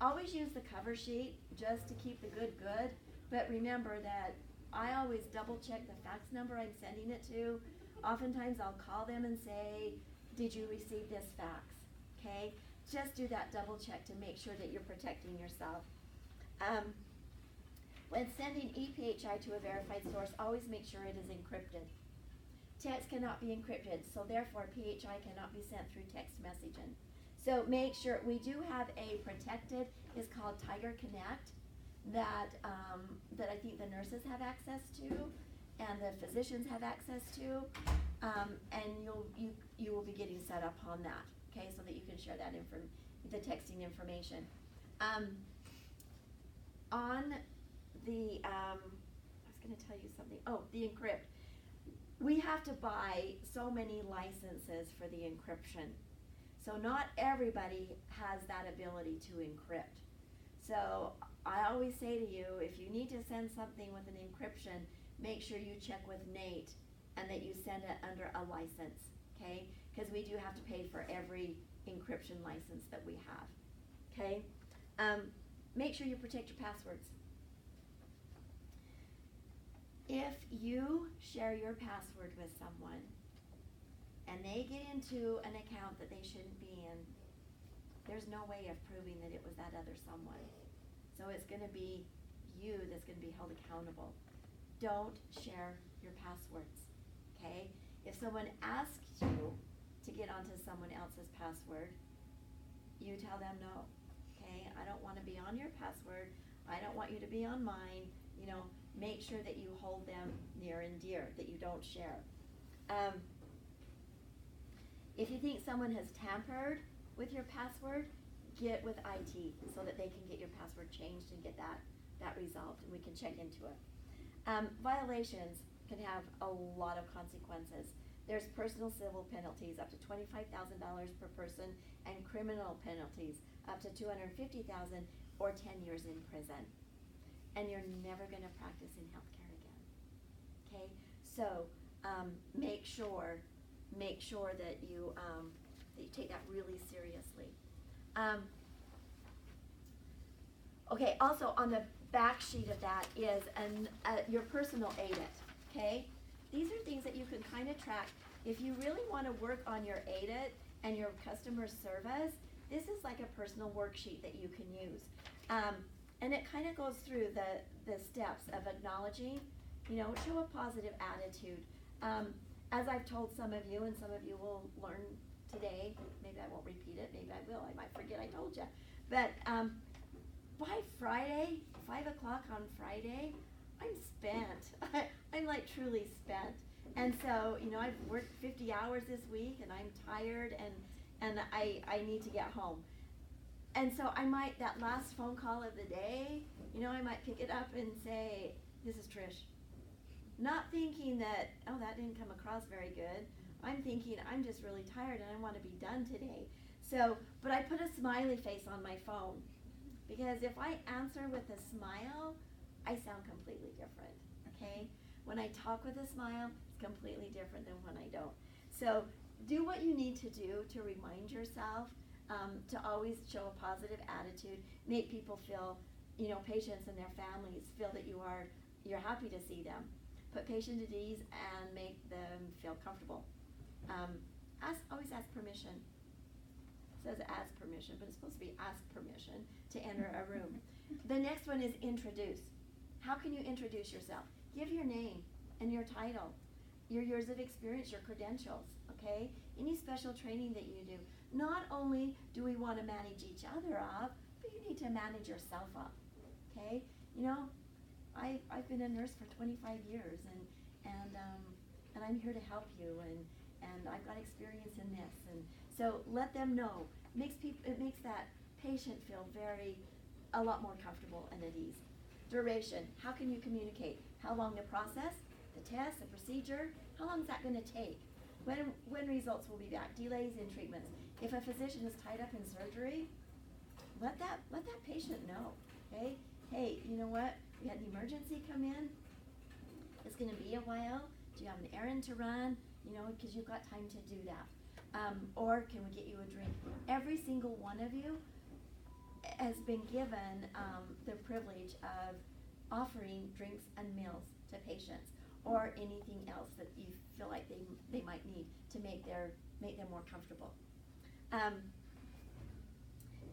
always use the cover sheet just to keep the good, but remember that I always double check the fax number I'm sending it to. Oftentimes I'll call them and say, did you receive this fax, okay? Just do that double check to make sure that you're protecting yourself. When sending ePHI to a verified source, always make sure it is encrypted. Text cannot be encrypted, so therefore PHI cannot be sent through text messaging. So make sure, we do have a protected, it's called Tiger Connect, that I think the nurses have access to, and the physicians have access to, and you will be getting set up on that, okay, so that you can share that the texting information. On the, I was going to tell you something. Oh, the encrypt. We have to buy so many licenses for the encryption. So not everybody has that ability to encrypt. So I always say to you, if you need to send something with an encryption, make sure you check with Nate and that you send it under a license, okay? Because we do have to pay for every encryption license that we have, okay? Make sure you protect your passwords. If you share your password with someone and they get into an account that they shouldn't be in, there's no way of proving that it was that other someone. So it's going to be you that's going to be held accountable. Don't share your passwords, okay? If someone asks you to get onto someone else's password, you tell them no, okay? I don't want to be on your password. I don't want you to be on mine. You know, make sure that you hold them near and dear, that you don't share. If you think someone has tampered with your password, get with IT so that they can get your password changed and get that resolved, and we can check into it. Violations can have a lot of consequences. There's personal civil penalties up to $25,000 per person, and criminal penalties up to $250,000 or 10 years in prison. And you're never going to practice in healthcare again. Okay, so make sure that you take that really seriously. Okay, also on the back sheet of that is your personal AIDIT. Okay, these are things that you can kind of track. If you really want to work on your AIDIT and your customer service, this is like a personal worksheet that you can use. And it kind of goes through the steps of acknowledging, show a positive attitude. As I've told some of you, and some of you will learn today, maybe I won't repeat it, maybe I will, I might forget I told you. But by Friday, 5 o'clock on Friday, I'm spent. I'm like truly spent. And so, I've worked 50 hours this week and I'm tired and I need to get home. And so that last phone call of the day, I might pick it up and say, this is Trish. Not thinking that, that didn't come across very good. I'm thinking, I'm just really tired and I want to be done today. So, but I put a smiley face on my phone, because if I answer with a smile, I sound completely different, okay? When I talk with a smile, it's completely different than when I don't. So do what you need to do to remind yourself to always show a positive attitude, make people feel, patients and their families feel that you're happy to see them. Put patients at ease and make them feel comfortable. Always ask permission. It says ask permission, but it's supposed to be ask permission to enter a room. The next one is introduce. How can you introduce yourself? Give your name and your title, your years of experience, your credentials, okay? Any special training that you do. Not only do we want to manage each other up, but you need to manage yourself up, okay? I've been a nurse for 25 years, and I'm here to help you, and I've got experience in this, and so let them know. It makes that patient feel a lot more comfortable and at ease. Duration. How can you communicate? How long the process, the test, the procedure? How long is that going to take? When results will be back? Delays in treatments. If a physician is tied up in surgery, let that patient know. Okay. Hey, you know what? We had an emergency come in. It's going to be a while. Do you have an errand to run? Because you've got time to do that. Or can we get you a drink? Every single one of you has been given the privilege of offering drinks and meals to patients, or anything else that you feel like they might need to make them more comfortable.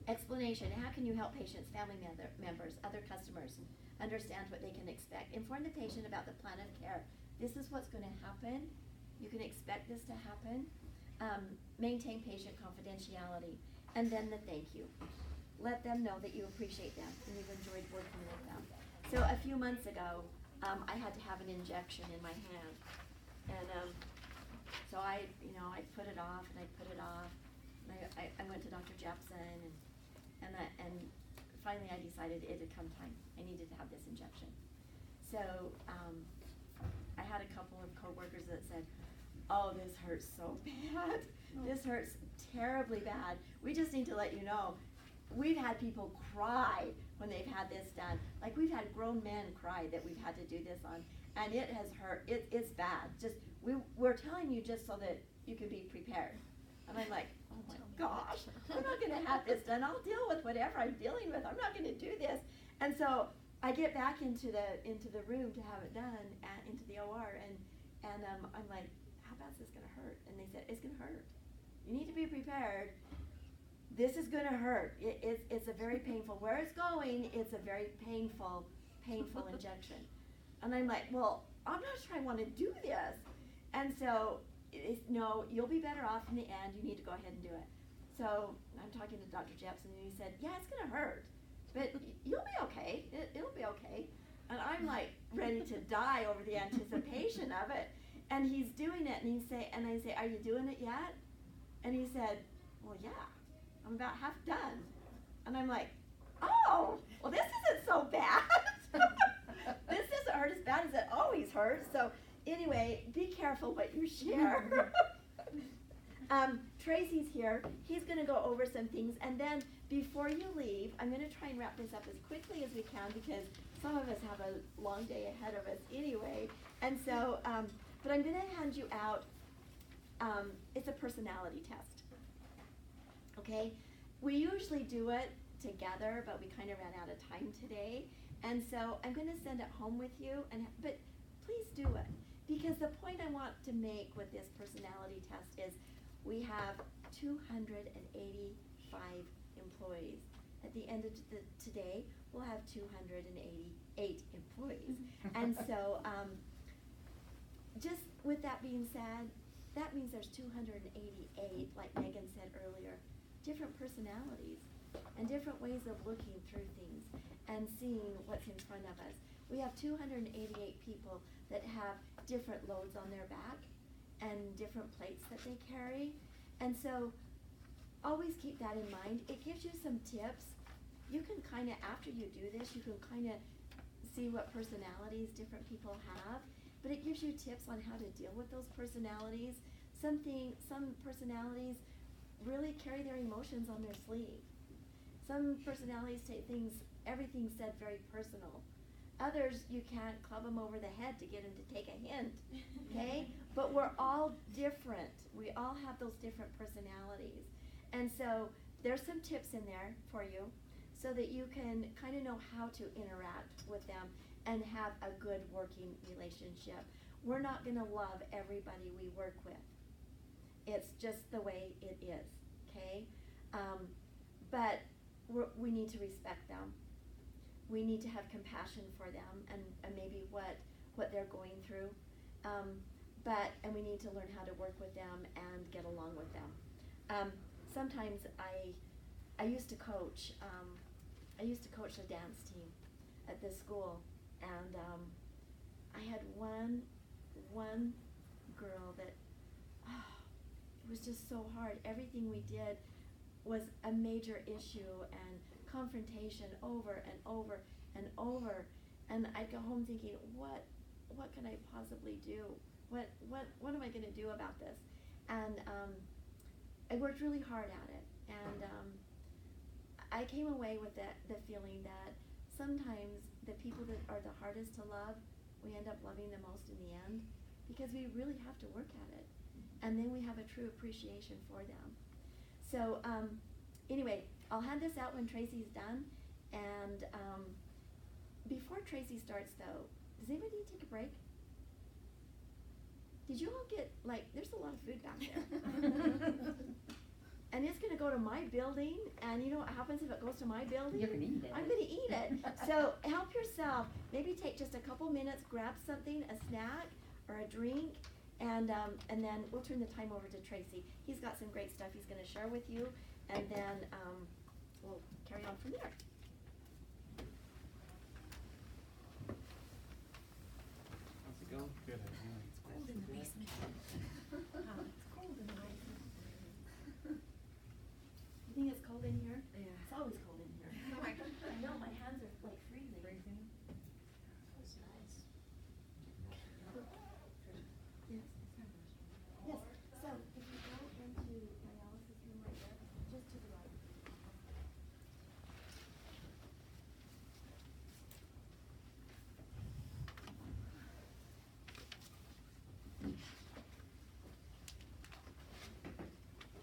Explanation. How can you help patients, family members, other customers understand what they can expect? Inform the patient about the plan of care. This is what's going to happen. You can expect this to happen. Maintain patient confidentiality. And then the thank you. Let them know that you appreciate them and you've enjoyed working with them. So a few months ago, I had to have an injection in my hand. And so I put it off and I put it off. And I went to Dr. Jepson and finally I decided it had come time. I needed to have this injection. So I had a couple of coworkers that said, oh, this hurts so bad. This hurts terribly bad. We just need to let you know. We've had people cry when they've had this done. Like, we've had grown men cry that we've had to do this on. And it has hurt. It's bad. We're telling you just so that you can be prepared. And I'm like, oh my gosh, I'm not going to have this done. I'll deal with whatever I'm dealing with. I'm not going to do this. And so I get back into the room to have it done, into the OR, and I'm like, how bad is this going to hurt? And they said, it's going to hurt. You need to be prepared. This is going to hurt. It's a very painful. Where it's going, it's a very painful injection. And I'm like, well, I'm not sure I want to do this. And so, no, you'll be better off in the end. You need to go ahead and do it. So I'm talking to Dr. Jepson, and he said, yeah, it's going to hurt, but you'll be okay. It'll be okay. And I'm like ready to die over the anticipation of it. And he's doing it, and I say, are you doing it yet? And he said, well, yeah, I'm about half done. And I'm like, oh, well, this isn't so bad. This doesn't hurt as bad as it always hurts. So anyway, be careful what you share. Tracy's here. He's going to go over some things. And then before you leave, I'm going to try and wrap this up as quickly as we can, because some of us have a long day ahead of us anyway. And so, but I'm going to hand you out, it's a personality test. Okay? We usually do it together, but we kind of ran out of time today. And so I'm going to send it home with you, but please do it. Because the point I want to make with this personality test is we have 285 employees. At the end of today, we'll have 288 employees. And so, just with that being said, that means there's 288, like Megan said earlier, different personalities and different ways of looking through things and seeing what's in front of us. We have 288 people that have different loads on their back and different plates that they carry. And so, always keep that in mind. It gives you some tips. You can kind of, after you do this, you can kind of see what personalities different people have. But it gives you tips on how to deal with those personalities. Some personalities really carry their emotions on their sleeve. Some personalities take everything said very personal. Others, you can't club them over the head to get them to take a hint, okay? But we're all different. We all have those different personalities. And so there's some tips in there for you so that you can kind of know how to interact with them and have a good working relationship. We're not going to love everybody we work with. It's just the way it is, okay? But we need to respect them. We need to have compassion for them and maybe what they're going through. And we need to learn how to work with them and get along with them. Sometimes I used to coach. I used to coach a dance team at this school, and I had one girl that it was just so hard. Everything we did was a major issue and confrontation over and over and over. And I'd go home thinking, what can I possibly do? What am I going to do about this? And I worked really hard at it. And I came away with the feeling that sometimes the people that are the hardest to love, we end up loving the most in the end, because we really have to work at it. And then we have a true appreciation for them. So anyway, I'll hand this out when Tracy's done. And before Tracy starts though, does anybody need to take a break? Did you all get, there's a lot of food back there. And it's going to go to my building, and you know what happens if it goes to my building?
You're going to eat it.
I'm going to eat it. So help yourself. Maybe take just a couple minutes, grab something, a snack or a drink, and then we'll turn the time over to Tracy. He's got some great stuff he's going to share with you, and then we'll carry on from there.
How's it going?
Good.
It's cold in the basement. It's cold in the basement. You think it's cold in here?
Yeah.
It's always cold in here. I know, my hands are like freezing. That's nice. Yes. Yes, so if you go into dialysis room right there, just to the right.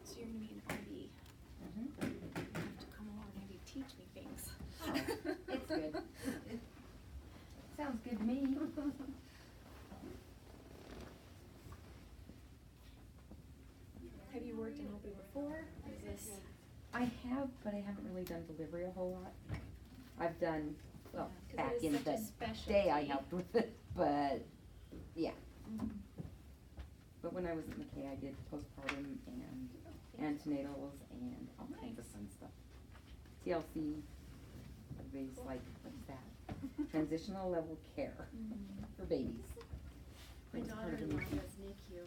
So you're gonna be an RD.
Mhm.
You have to come along and maybe teach me things.
It's good. It sounds good to me.
Have you worked in OB before? Is this?
I have, but I haven't really done delivery a whole lot. I've done, well,
Yeah, 'cause
back
it is
in
such a
the day I
specialty.
helped with it, but yeah.
Mhm.
But when I was at McKay, I did postpartum and antenatals and all kinds of
Nice.
fun stuff. TLC, everybody's
Cool.
like, what's that? Transitional level care
Mhm.
for babies.
My
It's part of the
daughter-in-law
mission.
does NICU.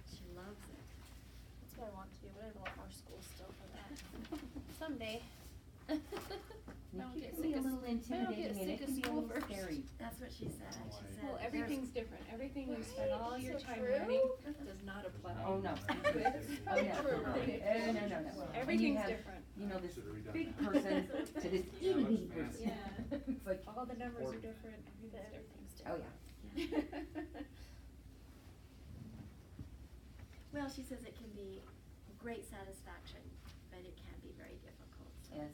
She loves it.
That's what I want to do, but I have a lot more school still for that. Someday. I don't
NICU
get
can be
sick
a
of-
little
I don't get
intimidating and
sick
it
of
can be a
school
little
first.
scary.
That's what she said. She said.
Well,
there's-
everything's different. Everything you spend
Right,
all your
so
time
true.
learning does not apply.
Oh, no.
to
Oh, no.
True.
No, no. And you
Everything's
have,
different.
you know, this
Should've redone
big
that.
person to this itty bitty
Yeah.
person.
Yeah.
It's like,
All the numbers are different. Everything's different.
oh yeah.
Well, she says it can be great satisfaction, but it can be very difficult. So
Yes,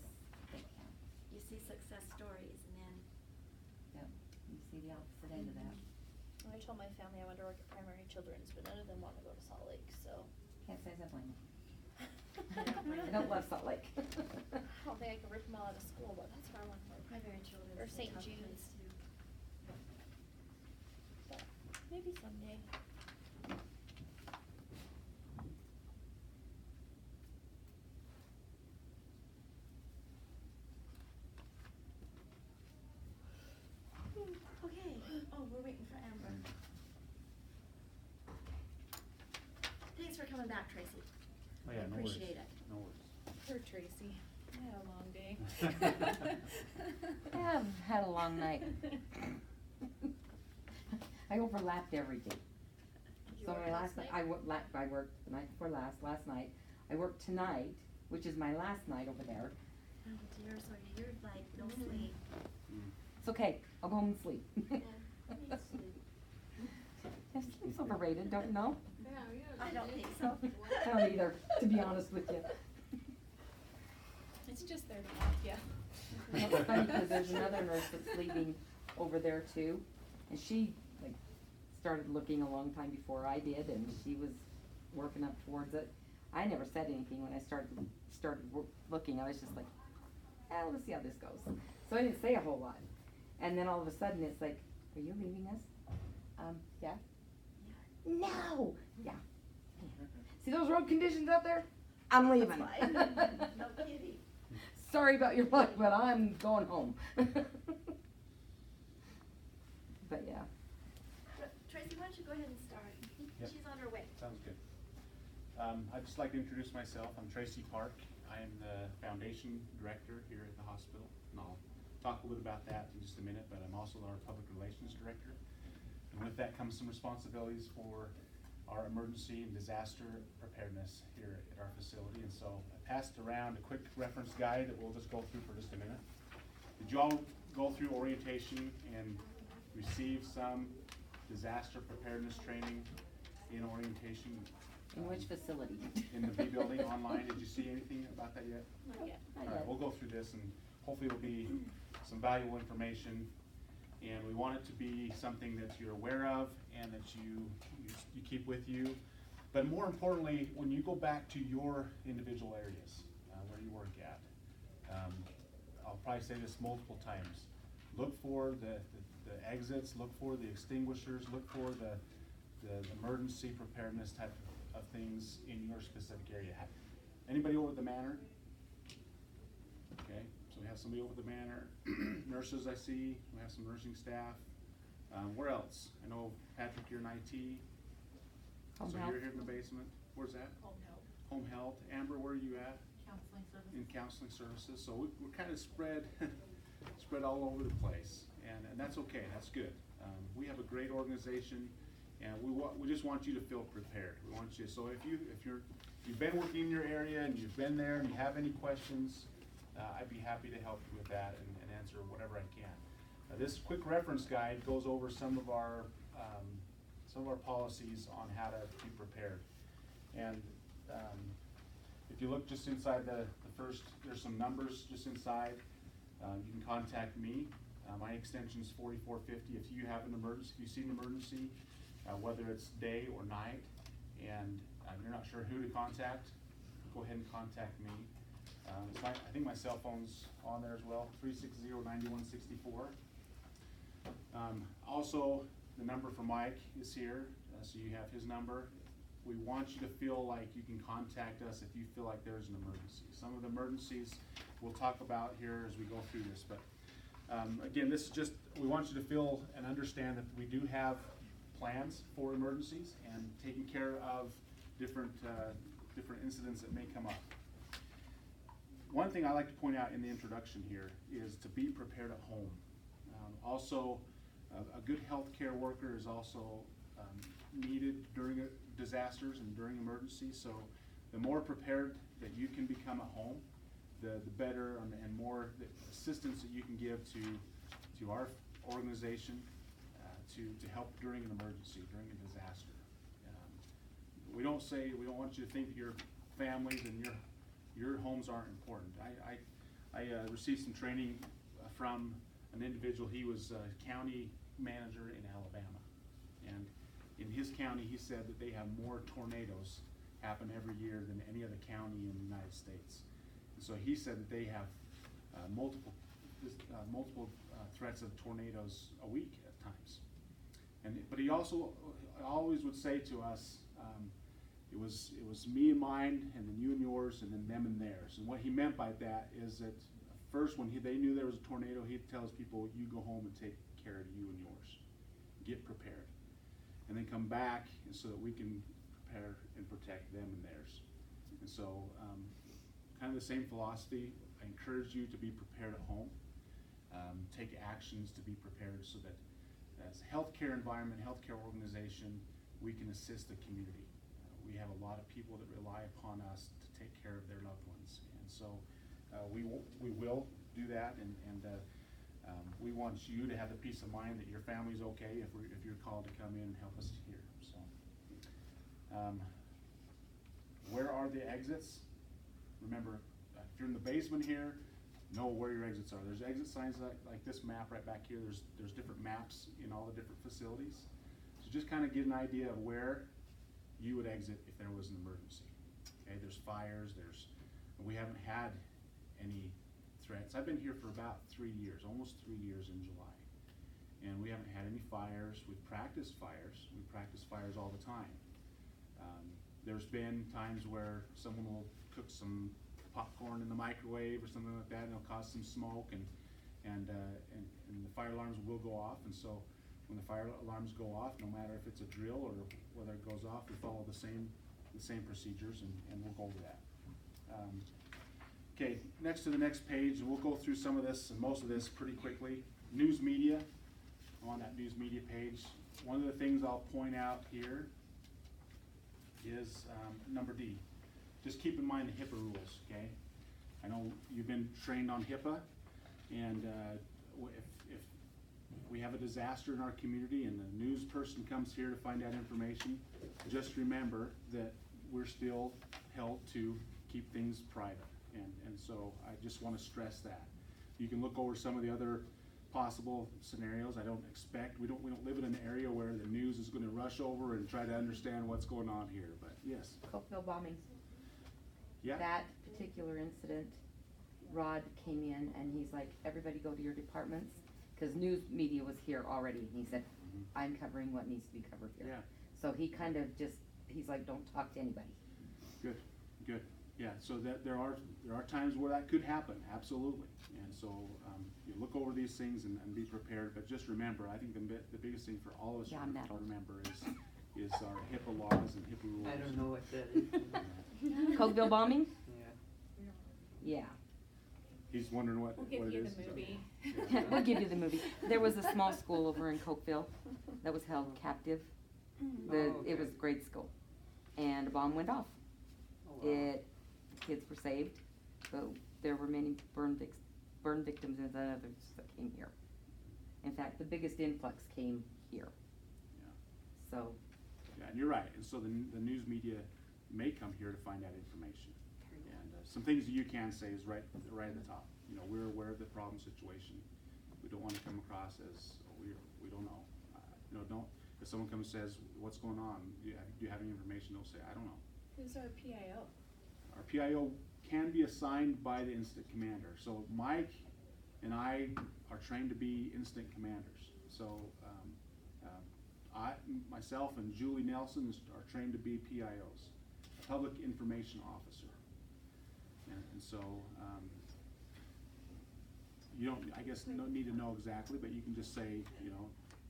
they can.
you see success stories, and then
Yep, you see the opposite end of that.
I told my family I wanted to work at Primary Children's, but none of them want to go to Salt Lake, so.
Can't say I blame them. I don't love Salt Lake.
I don't think I could rip them all out of school, but that's where I want to work.
Primary Children's
Or
is a
St.
tough place
Jude's.
too.
But maybe someday.
Okay, oh, we're waiting for Amber. Thanks for coming back, Tracy.
Oh, yeah,
I
no worries.
appreciate it.
No worries.
Poor Tracy. I had a long day.
I have had a long night. I overlapped every day.
You
So
worked
my
last
last night,
night?
I worked the night before last night. I worked tonight, which is my last night over there.
Oh dear, so you're like, no sleep.
It's okay, I'll go home and sleep.
Yeah, I need sleep.
Sleep's overrated, don't you know?
I don't think so.
I don't either, to be honest with you.
It's just there to mock you.
It's funny, cause there's another nurse that's leaving over there too, and she, like, started looking a long time before I did, and she was working up towards it. I never said anything when I started looking, I was just like, let's see how this goes. So I didn't say a whole lot, and then all of a sudden it's like, are you leaving us? Yeah. No! Yeah. See those road conditions out there? I'm leaving.
That's fine. No kidding.
Sorry about your luck, but I'm going home. But yeah.
Tracy, why don't you go ahead and start?
Yep.
She's on her way.
Sounds good. I'd just like to introduce myself. I'm Tracy Park. I am the foundation director here at the hospital, and I'll talk a little bit about that in just a minute, but I'm also our public relations director. And with that comes some responsibilities for our emergency and disaster preparedness here at our facility. And so I passed around a quick reference guide that we'll just go through for just a minute. Did you all go through orientation and receive some disaster preparedness training in orientation?
In which facility?
In the B building online. Did you see anything about that yet?
Not yet.
I
All right,
did.
we'll go through this and hopefully it'll be some valuable information. And we want it to be something that you're aware of and that you keep with you. But more importantly, when you go back to your individual areas, where you work at, I'll probably say this multiple times. Look for the exits, look for the extinguishers, look for the emergency preparedness type of things in your specific area. Anybody over at the Manor? Okay, so we have somebody over at the Manor. Nurses I see, we have some nursing staff. Where else? I know Patrick, you're in IT.
Home
So
health.
you're here in the basement. Where's that?
Home health.
Home health. Amber, where are you at?
Counseling services.
In counseling services. So we're kind of spread all over the place, and that's okay. That's good. We have a great organization, and we just want you to feel prepared. We want you. So if you've been working in your area and you've been there and you have any questions, I'd be happy to help you with that and answer whatever I can. This quick reference guide goes over some of our policies on how to be prepared. And if you look just inside the first, there's some numbers just inside. You can contact me. My extension is 4450. If you have an emergency, if you see an emergency, whether it's day or night, and you're not sure who to contact, go ahead and contact me. I think my cell phone's on there as well, 360-9164. Also, the number for Mike is here, so you have his number. We want you to feel like you can contact us if you feel like there's an emergency. Some of the emergencies we'll talk about here as we go through this, but again, this is just, we want you to feel and understand that we do have plans for emergencies and taking care of different incidents that may come up. One thing I like to point out in the introduction here is to be prepared at home. Also, a good healthcare worker is also needed during disasters and during emergencies. So the more prepared that you can become at home, the better and more the assistance that you can give to our organization to help during an emergency, during a disaster. We don't want you to think your families and your homes aren't important. I received some training from an individual. He was a county manager in Alabama, And in his county, he said that they have more tornadoes happen every year than any other county in the United States. And so he said that they have multiple threats of tornadoes a week at times. But he also always would say to us, it was me and mine, and then you and yours, and then them and theirs. And what he meant by that is that first, when they knew there was a tornado, he'd tell his people, you go home and take care of you and yours. Get prepared. And then come back so that we can prepare and protect them and theirs. And so, kind of the same philosophy. I encourage you to be prepared at home. Take actions to be prepared so that as a healthcare environment, healthcare organization, we can assist the community. We have a lot of people that rely upon us to take care of their loved ones. And so we will do that, and we want you to have the peace of mind that your family's okay if you're called to come in and help us here. So, where are the exits? Remember, if you're in the basement here, know where your exits are. There's exit signs like this map right back here. There's different maps in all the different facilities. So just kind of get an idea of where you would exit if there was an emergency. Okay, there's fires, we haven't had any threats. I've been here for about 3 years, almost 3 years in July. And we haven't had any fires. We've practiced fires. We practice fires all the time. There's been times where someone will cook some popcorn in the microwave or something like that, and it'll cause some smoke, and the fire alarms will go off. And so when the fire alarms go off, no matter if it's a drill or whether it goes off, we follow the same procedures, and we'll go over that. Okay, next to the next page, and we'll go through some of this and most of this pretty quickly. News media, on that news media page. One of the things I'll point out here is number D. Just keep in mind the HIPAA rules, okay? I know you've been trained on HIPAA, and if we have a disaster in our community and a news person comes here to find out information, just remember that we're still held to keep things private. And so I just want to stress that. You can look over some of the other possible scenarios. We don't live in an area where the news is going to rush over and try to understand what's going on here, but yes.
Cokeville bombings.
Yeah.
That particular incident, Rod came in and he's like, everybody go to your departments, because news media was here already. He said, I'm covering what needs to be covered here.
Yeah.
So he kind of he's like, don't talk to anybody.
Good. Yeah, so that there are times where that could happen, absolutely. And so you look over these things and be prepared, but just remember, I think the biggest thing for all of us to remember is our HIPAA laws and HIPAA rules.
I don't know what that is.
Cokeville bombing?
Yeah.
Yeah.
He's wondering what
We'll give
it
you
is.
the movie.
We'll give you the movie. There was a small school over in Cokeville that was held captive. It was grade school, and a bomb went off.
Oh, wow.
Kids were saved, but there were many burn victims and then others that came here. In fact, the biggest influx came here.
Yeah.
So.
Yeah, and you're right. And so the news media may come here to find out information. And some things that you can say is right at the top. You know, we're aware of the problem situation. We don't want to come across as we don't know. If someone comes and says, what's going on? Do you have any information? They'll say, I don't know.
Who's our PIO?
Our PIO can be assigned by the incident commander. So Mike and I are trained to be incident commanders. So myself and Julie Nelson are trained to be PIOs, Public Information Officer. And so you don't, I guess, need to know exactly, but you can just say,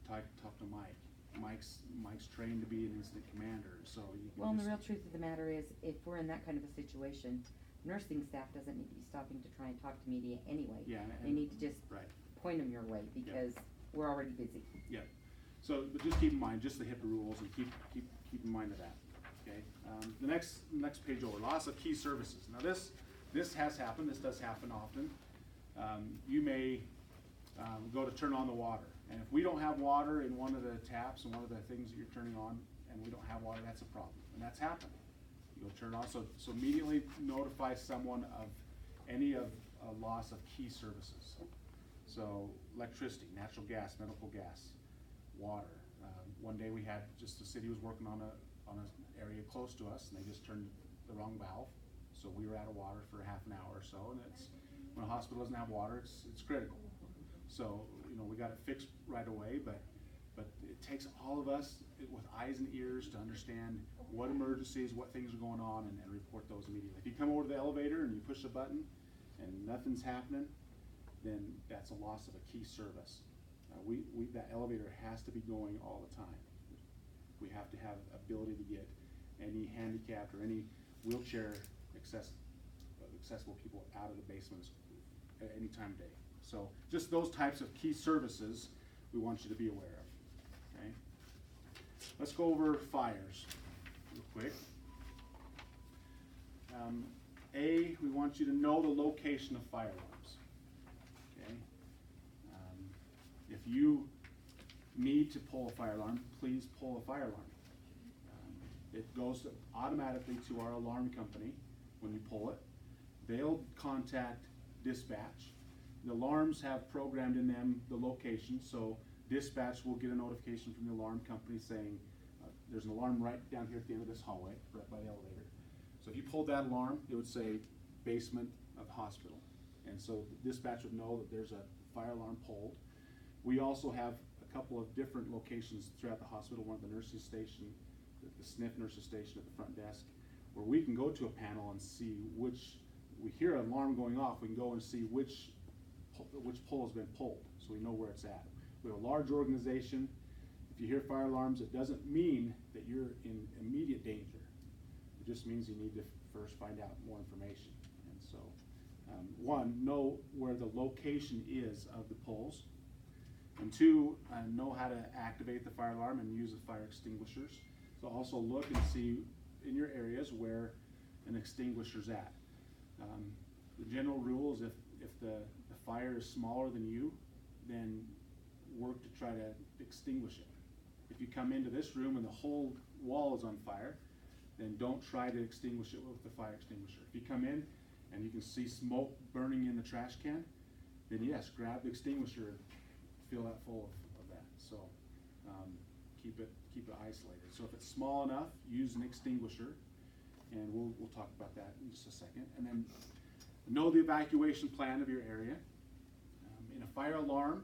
talk to Mike. Mike's trained to be an incident commander, so you can.
Well, and the real truth of the matter is, if we're in that kind of a situation, nursing staff doesn't need to be stopping to try and talk to media anyway.
Yeah,
they need to just point them your way, because we're already busy.
Yeah. So, but just keep in mind just the HIPAA rules, and keep in mind of that. Okay. The next page over, loss of key services. Now this has happened. This does happen often. You may go to turn on the water. And if we don't have water in one of the taps and one of the things that you're turning on, and we don't have water, that's a problem. And that's happened. You'll turn it on. So immediately notify someone of any of loss of key services. So electricity, natural gas, medical gas, water. One day we had, just the city was working on an area close to us, and they just turned the wrong valve. So we were out of water for half an hour or so, and it's, when a hospital doesn't have water, it's critical. So, you know, we got it fixed right away, but it takes all of us with eyes and ears to understand what emergencies, what things are going on, and report those immediately. If you come over to the elevator and you push a button and nothing's happening, then that's a loss of a key service. That elevator has to be going all the time. We have to have ability to get any handicapped or any wheelchair accessible people out of the basements at any time of day. So just those types of key services we want you to be aware of. Okay? Let's go over fires real quick. We want you to know the location of fire alarms. Okay? If you need to pull a fire alarm, please pull a fire alarm. It goes automatically to our alarm company when you pull it. They'll contact dispatch. The alarms have programmed in them the location, so dispatch will get a notification from the alarm company saying there's an alarm right down here at the end of this hallway, right by the elevator. So if you pulled that alarm, it would say basement of hospital. And so the dispatch would know that there's a fire alarm pulled. We also have a couple of different locations throughout the hospital, one at the nurses station, the SNF nurses station at the front desk, where we can go to a panel and see which, we hear an alarm going off, we can go and see which pole has been pulled, so we know where it's at. We have a large organization. If you hear fire alarms, it doesn't mean that you're in immediate danger. It just means you need to first find out more information. And so, one, know where the location is of the poles. And two, know how to activate the fire alarm and use the fire extinguishers. So also look and see in your areas where an extinguisher's at. The general rule is if the fire is smaller than you, then work to try to extinguish it. If you come into this room and the whole wall is on fire, then don't try to extinguish it with the fire extinguisher. If you come in and you can see smoke burning in the trash can, then yes, grab the extinguisher and fill that full of that. So keep it isolated. So if it's small enough, use an extinguisher, and we'll talk about that in just a second. And then know the evacuation plan of your area. In a fire alarm,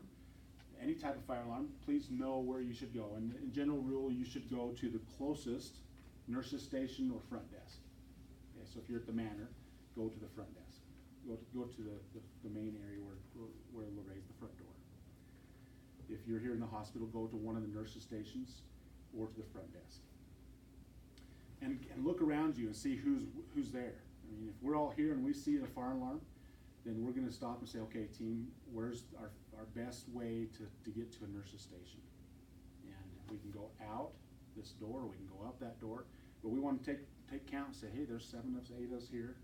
any type of fire alarm, please know where you should go. And in general rule, you should go to the closest nurse's station or front desk. Okay, so if you're at the manor, go to the front desk. Go to the main area where we'll raise the front door. If you're here in the hospital, go to one of the nurse's stations or to the front desk. And look around you and see who's there. I mean, if we're all here and we see a fire alarm, then we're going to stop and say, okay, team, where's our best way to get to a nurse's station? And we can go out this door, or we can go up that door, but we want to take count and say, hey, there's 7 of us, 8 of us here.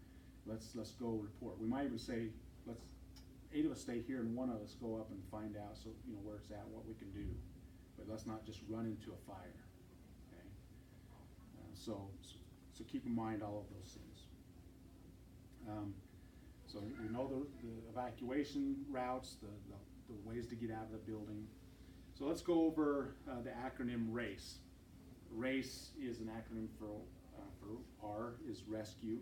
Let's go report. We might even say, 8 of us stay here and 1 of us go up and find out, so you know where it's at, what we can do. But let's not just run into a fire. Okay. So keep in mind all of those things. So we know the evacuation routes, the ways to get out of the building. So let's go over the acronym RACE. RACE is an acronym for R is rescue.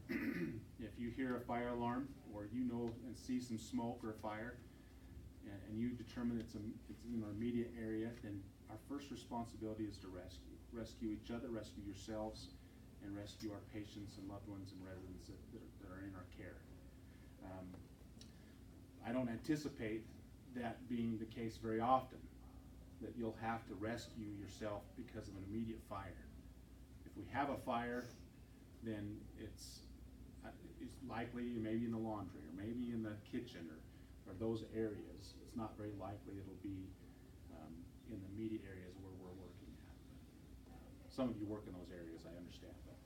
If you hear a fire alarm, or you know and see some smoke or fire, and you determine it's in our immediate area, then our first responsibility is to rescue. Rescue each other, rescue yourselves, and rescue our patients and loved ones and residents that are in our care. I don't anticipate that being the case very often, that you'll have to rescue yourself because of an immediate fire. If we have a fire, then it's likely maybe in the laundry or maybe in the kitchen or those areas. It's not very likely it'll be in the immediate areas where we're working at. Some of you work in those areas, I understand, but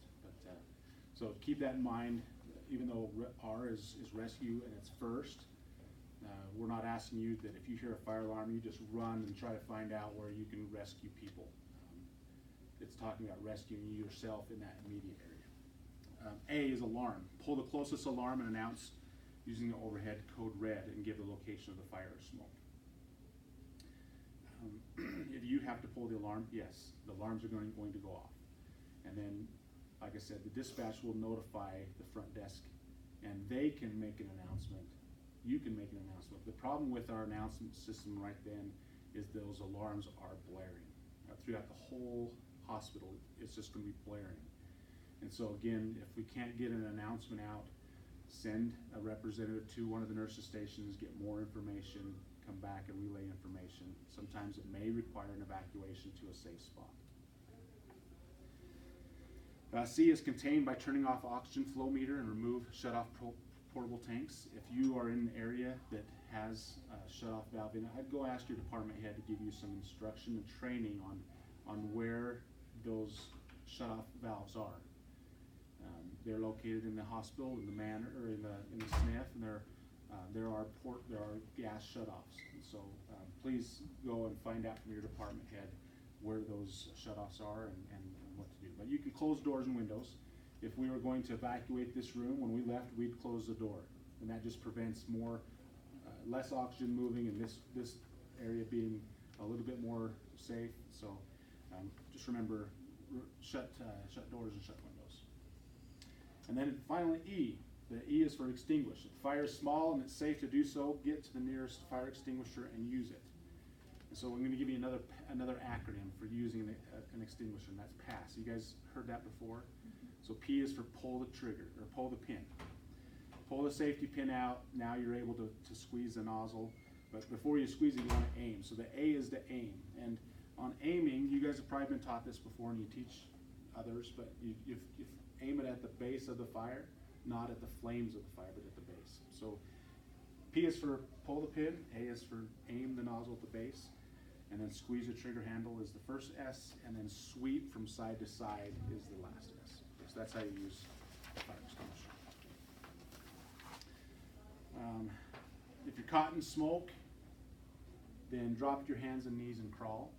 so keep that in mind. Even though R is rescue and it's first, we're not asking you that if you hear a fire alarm, you just run and try to find out where you can rescue people. It's talking about rescuing yourself in that immediate area. A is alarm. Pull the closest alarm and announce using the overhead code red and give the location of the fire or smoke. have to pull the alarm? Yes, the alarms are going to go off. And then, like I said, the dispatch will notify the front desk, and they can make an announcement. You can make an announcement. The problem with our announcement system right then is those alarms are blaring. Throughout the whole hospital, it's just going to be blaring. And so again, if we can't get an announcement out, send a representative to one of the nurses' stations, get more information, come back and relay information. Sometimes it may require an evacuation to a safe spot. C is contained by turning off oxygen flow meter and remove shut-off portable tanks. If you are in an area that has a shut-off valve in it, I'd go ask your department head to give you some instruction and training on where those shut-off valves are. They're located in the hospital, in the manor, or in the SNF, and there are gas shutoffs. And so please go and find out from your department head where those shutoffs are and what to do. But you can close doors and windows. If we were going to evacuate this room, when we left, we'd close the door, and that just prevents less oxygen moving, and this area being a little bit more safe. So just remember, shut doors and shut windows. And then finally, E. The E is for extinguish. If the fire is small and it's safe to do so, get to the nearest fire extinguisher and use it. And so I'm going to give you another acronym for using an extinguisher, and that's PASS. You guys heard that before? So P is for pull the trigger, or pull the pin. Pull the safety pin out. Now you're able to squeeze the nozzle. But before you squeeze it, you want to aim. So the A is the aim. And on aiming, you guys have probably been taught this before and you teach others, but you aim it at the base of the fire, not at the flames of the fire, but at the base. So P is for pull the pin, A is for aim the nozzle at the base, and then squeeze the trigger handle is the first S, and then sweep from side to side is the last S. So that's how you use the fire extinguisher. If you're caught in smoke, then drop your hands and knees and crawl.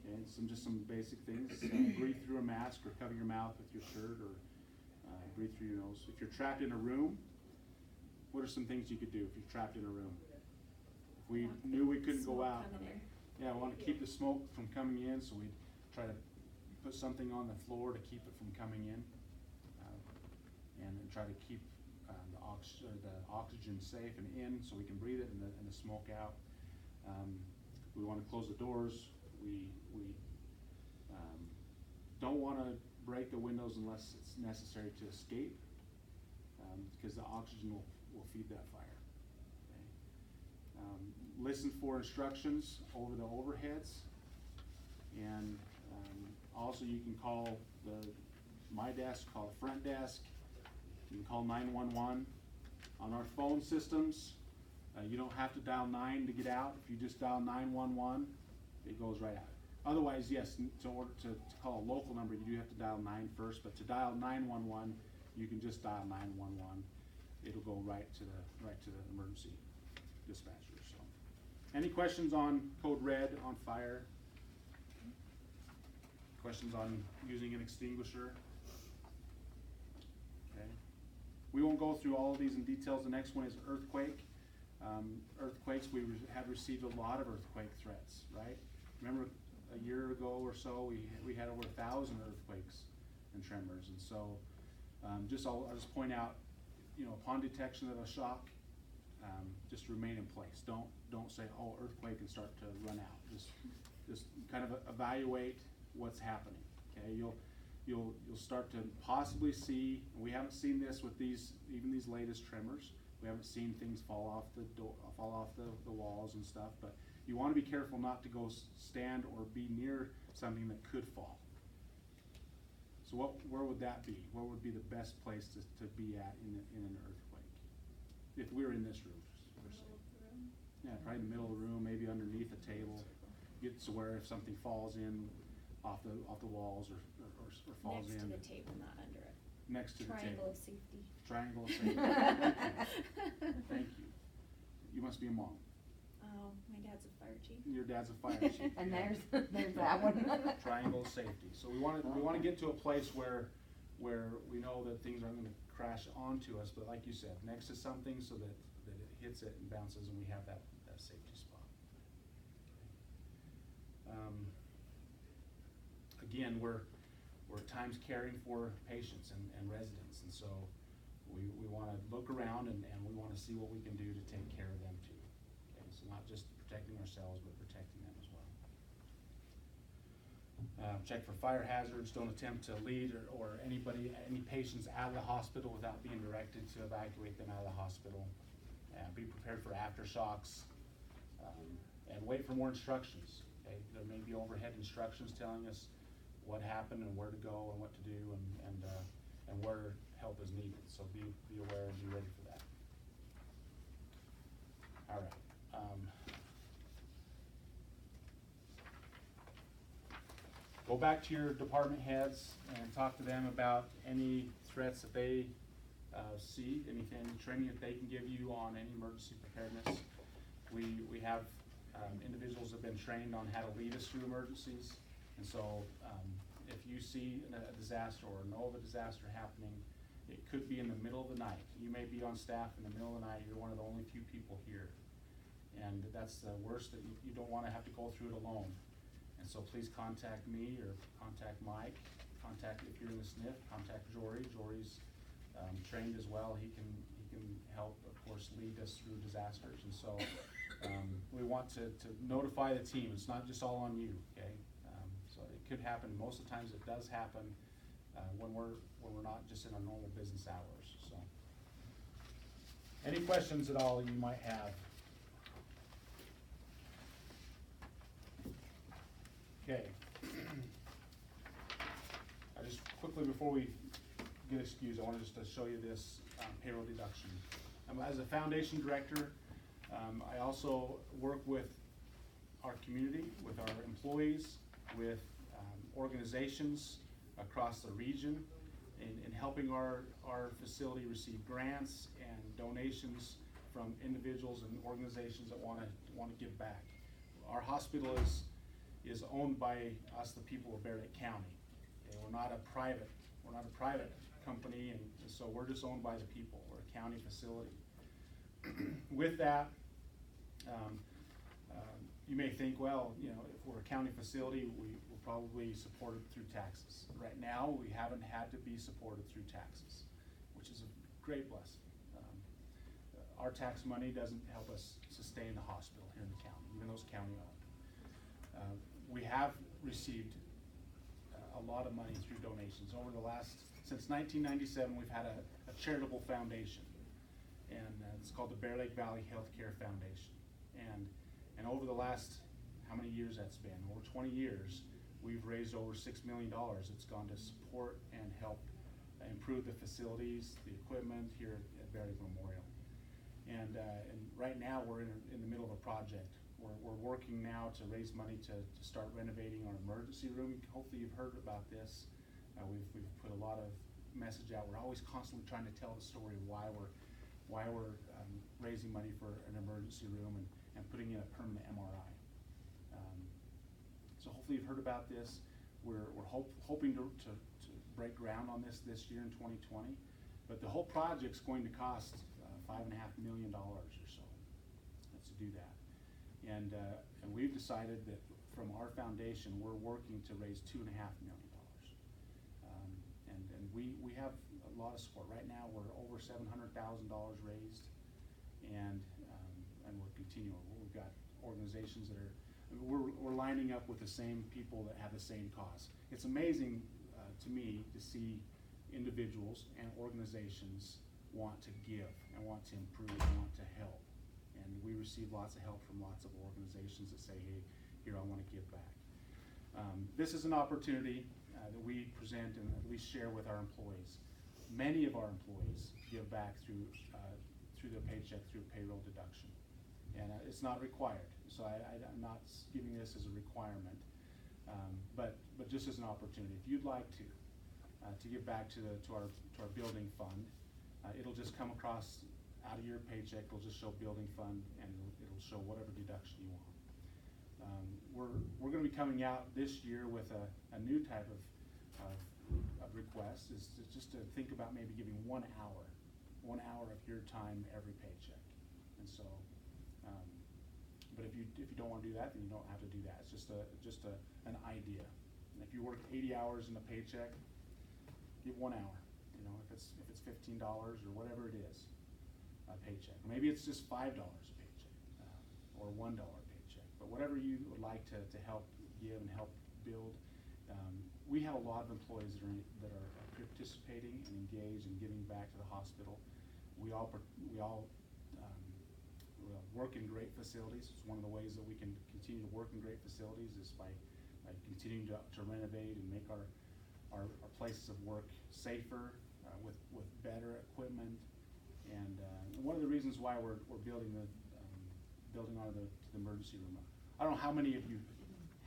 Okay, just some basic things. Breathe through a mask, or cover your mouth with your shirt, or breathe through your nose. If you're trapped in a room, what are some things you could do if you're trapped in a room? If we knew we couldn't go out, we want to keep the smoke from coming in, so we'd try to put something on the floor to keep it from coming in, and then try to keep the oxygen safe and in, so we can breathe it and the smoke out. We want to close the doors. We don't want to break the windows unless it's necessary to escape, because the oxygen will feed that fire. Okay? Listen for instructions over the overheads, and also you can call my desk, call the front desk. You can call 911. On our phone systems, you don't have to dial 9 to get out. If you just dial 911, it goes right out. Otherwise, yes, to call a local number, you do have to dial 9 first, but to dial 911, you can just dial 911. It'll go right to the emergency dispatcher. So, any questions on code red on fire? Questions on using an extinguisher? Okay. We won't go through all of these in details. The next one is earthquake. Earthquakes, we have received a lot of earthquake threats, right? Remember a year ago or so, we had over 1,000 earthquakes and tremors. And so I'll just point out, upon detection of a shock, just remain in place. Don't say, oh, earthquake, and start to run out. Just kind of evaluate what's happening. Okay, you'll start to possibly see, and we haven't seen this with these latest tremors. We haven't seen things fall off the walls and stuff, but you want to be careful not to go stand or be near something that could fall. So where would that be? Where would be the best place to be at in an earthquake? If we were in this room, per se. Yeah, probably in the middle of the room, maybe underneath a table. Get to where if something falls in off the walls or falls
Next
in.
to the table, not under it.
Next to the
Triangle
table.
of safety.
Triangle of safety. Thank you. You must be a mom.
Oh, my dad's a fire chief.
Your dad's a fire chief.
And there's that one.
Triangle of safety. So we want to get to a place where we know that things aren't going to crash onto us, but like you said, next to something so that it hits it and bounces, and we have that safety spot. again, we're at times caring for patients and residents, and so we want to look around and we want to see what we can do to take care of them too. Okay, so not just protecting ourselves, but protecting them as well. Check for fire hazards. Don't attempt to lead or any patients out of the hospital without being directed to evacuate them out of the hospital. Be prepared for aftershocks, and wait for more instructions. Okay, there may be overhead instructions telling us what happened and where to go and what to do and where help is needed. So be aware and be ready for that. All right. Go back to your department heads and talk to them about any threats that they see, any training that they can give you on any emergency preparedness. We have individuals that have been trained on how to lead us through emergencies, and so if you see a disaster or know of a disaster happening, it could be in the middle of the night. You may be on staff in the middle of the night. You're one of the only few people here, and that's the worst. That you don't want to have to go through it alone. And so please contact me or contact Mike. If you're in the SNF, contact Jory. Jory's trained as well. He can help, of course, lead us through disasters. And so we want to notify the team. It's not just all on you, okay? So it could happen. Most of the times it does happen when we're not just in our normal business hours. So any questions at all you might have? Okay. I just quickly, before we get excused, I wanted just to show you this payroll deduction. As a foundation director, I also work with our community, with our employees, with organizations across the region in helping our facility receive grants and donations from individuals and organizations that want to give back. Our hospital is owned by us, the people of Bear Lake County. Okay, we're not a private company, and so we're just owned by the people. We're a county facility. With that, you may think, well, you know, if we're a county facility, we're probably supported through taxes. Right now, we haven't had to be supported through taxes, which is a great blessing. Our tax money doesn't help us sustain the hospital here in the county, even though it's county owned. We have received a lot of money through donations. Since 1997, we've had a charitable foundation, and it's called the Bear Lake Valley Healthcare Foundation. And over the last, how many years that's been? Over 20 years, we've raised over $6 million. It's gone to support and help improve the facilities, the equipment here at Bear Lake Memorial. And right now we're in the middle of a project. We're working now to raise money to start renovating our emergency room. Hopefully you've heard about this. We've put a lot of message out. We're always constantly trying to tell the story of why we're raising money for an emergency room and putting in a permanent MRI. So hopefully you've heard about this. We're hoping to break ground on this year in 2020, but the whole project's going to cost $5.5 million or so. Let's do that. And we've decided that from our foundation, we're working to raise $2.5 million. And we have a lot of support. Right now, we're over $700,000 raised, and we're continuing. We've got organizations that we're lining up with the same people that have the same cause. It's amazing to me to see individuals and organizations want to give and want to improve and want to help. And we receive lots of help from lots of organizations that say, hey, here, I want to give back. This is an opportunity that we present and at least share with our employees. Many of our employees give back through their paycheck, through payroll deduction. And it's not required, so I'm not giving this as a requirement, but just as an opportunity. If you'd like to give back to our building fund, it'll just come across out of your paycheck. It'll just show building fund, and it'll show whatever deduction you want. We're going to be coming out this year with a new type of request. Is just to think about maybe giving 1 hour of your time every paycheck. And so, but if you don't want to do that, then you don't have to do that. It's just an idea. And if you work 80 hours in a paycheck, give 1 hour. You know, if it's $15 or whatever it is, a paycheck. Maybe it's just $5 a paycheck, or $1 a paycheck. But whatever you would like to help give and help build. We have a lot of employees that are participating and engaged and giving back to the hospital. We all work in great facilities. It's one of the ways that we can continue to work in great facilities is by continuing to renovate and make our places of work safer, with better equipment. And one of the reasons why we're building onto the emergency room. I don't know how many of you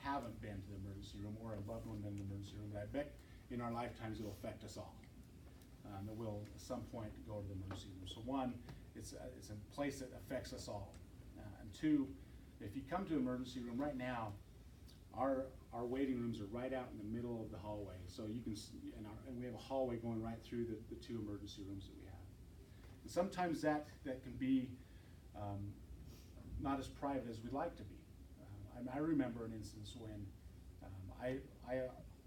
haven't been to the emergency room or a loved one been to the emergency room, but I bet in our lifetimes it'll affect us all. That we'll at some point go to the emergency room. So one, it's a place that affects us all. And two, if you come to the emergency room right now, our waiting rooms are right out in the middle of the hallway. So you can, and we have a hallway going right through the 2 emergency rooms that we have. And sometimes that can be not as private as we'd like to be. I remember an instance when I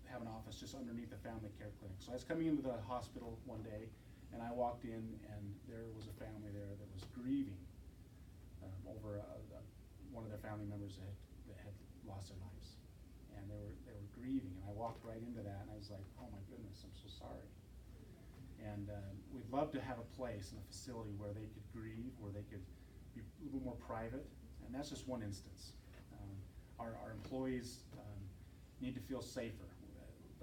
have an office just underneath the family care clinic. So I was coming into the hospital one day, and I walked in, and there was a family there that was grieving over one of their family members that had lost their lives, and they were grieving. And I walked right into that, and I was like, "Oh my goodness, I'm so sorry." And we'd love to have a place and a facility where they could grieve, where they could be a little more private, and that's just one instance. Our employees need to feel safer.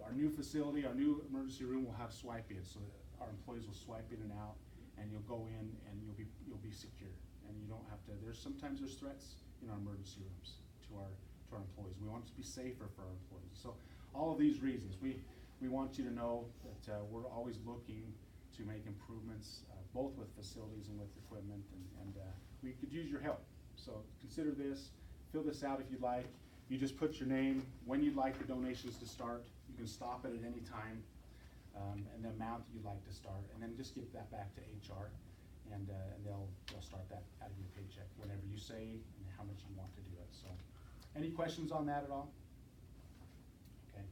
Our new facility, our new emergency room will have swipe-in, so that our employees will swipe in and out, and you'll go in and you'll be secure, and you don't have to. Sometimes there's threats in our emergency rooms to our employees. We want it to be safer for our employees. So all of these reasons, we want you to know that we're always looking to make improvements, both with facilities and with equipment, and we could use your help. So consider this. Fill this out if you'd like. You just put your name, when you'd like the donations to start. You can stop it at any time, and the amount that you'd like to start, and then just give that back to HR, and they'll start that out of your paycheck whenever you say and how much you want to do it. So, any questions on that at all? Okay.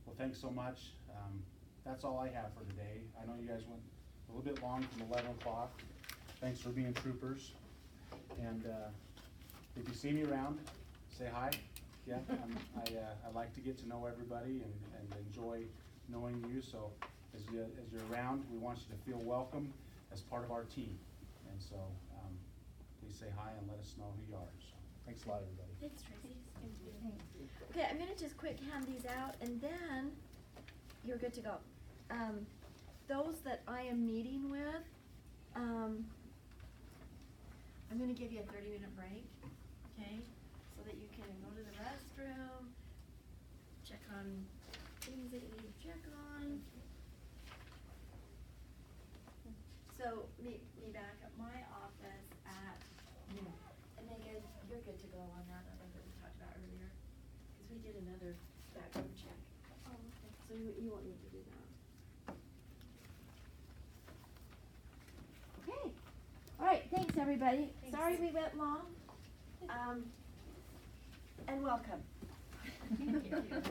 Well, thanks so much. That's all I have for today. I know you guys went a little bit long from 11 o'clock. Thanks for being troopers, and if you see me around, say hi. Yeah, I like to get to know everybody and enjoy knowing you. So as you're around, we want you to feel welcome as part of our team. And so please say hi and let us know who you are. So thanks a lot, everybody.
Thanks, Tracy. Okay, I'm gonna just quick hand these out, and then you're good to go. Those that I am meeting with, I'm gonna give you a 30-minute break, okay? So that you can go to the restroom, check on things that you need to check on. So meet me back at my office at noon. And Megan, you're good to go on that other that we talked about earlier, because we did another background check. Oh, okay. So you won't need to do that. Okay. All right. Thanks, everybody.
Thanks.
Sorry we went long. And welcome.
Thank you.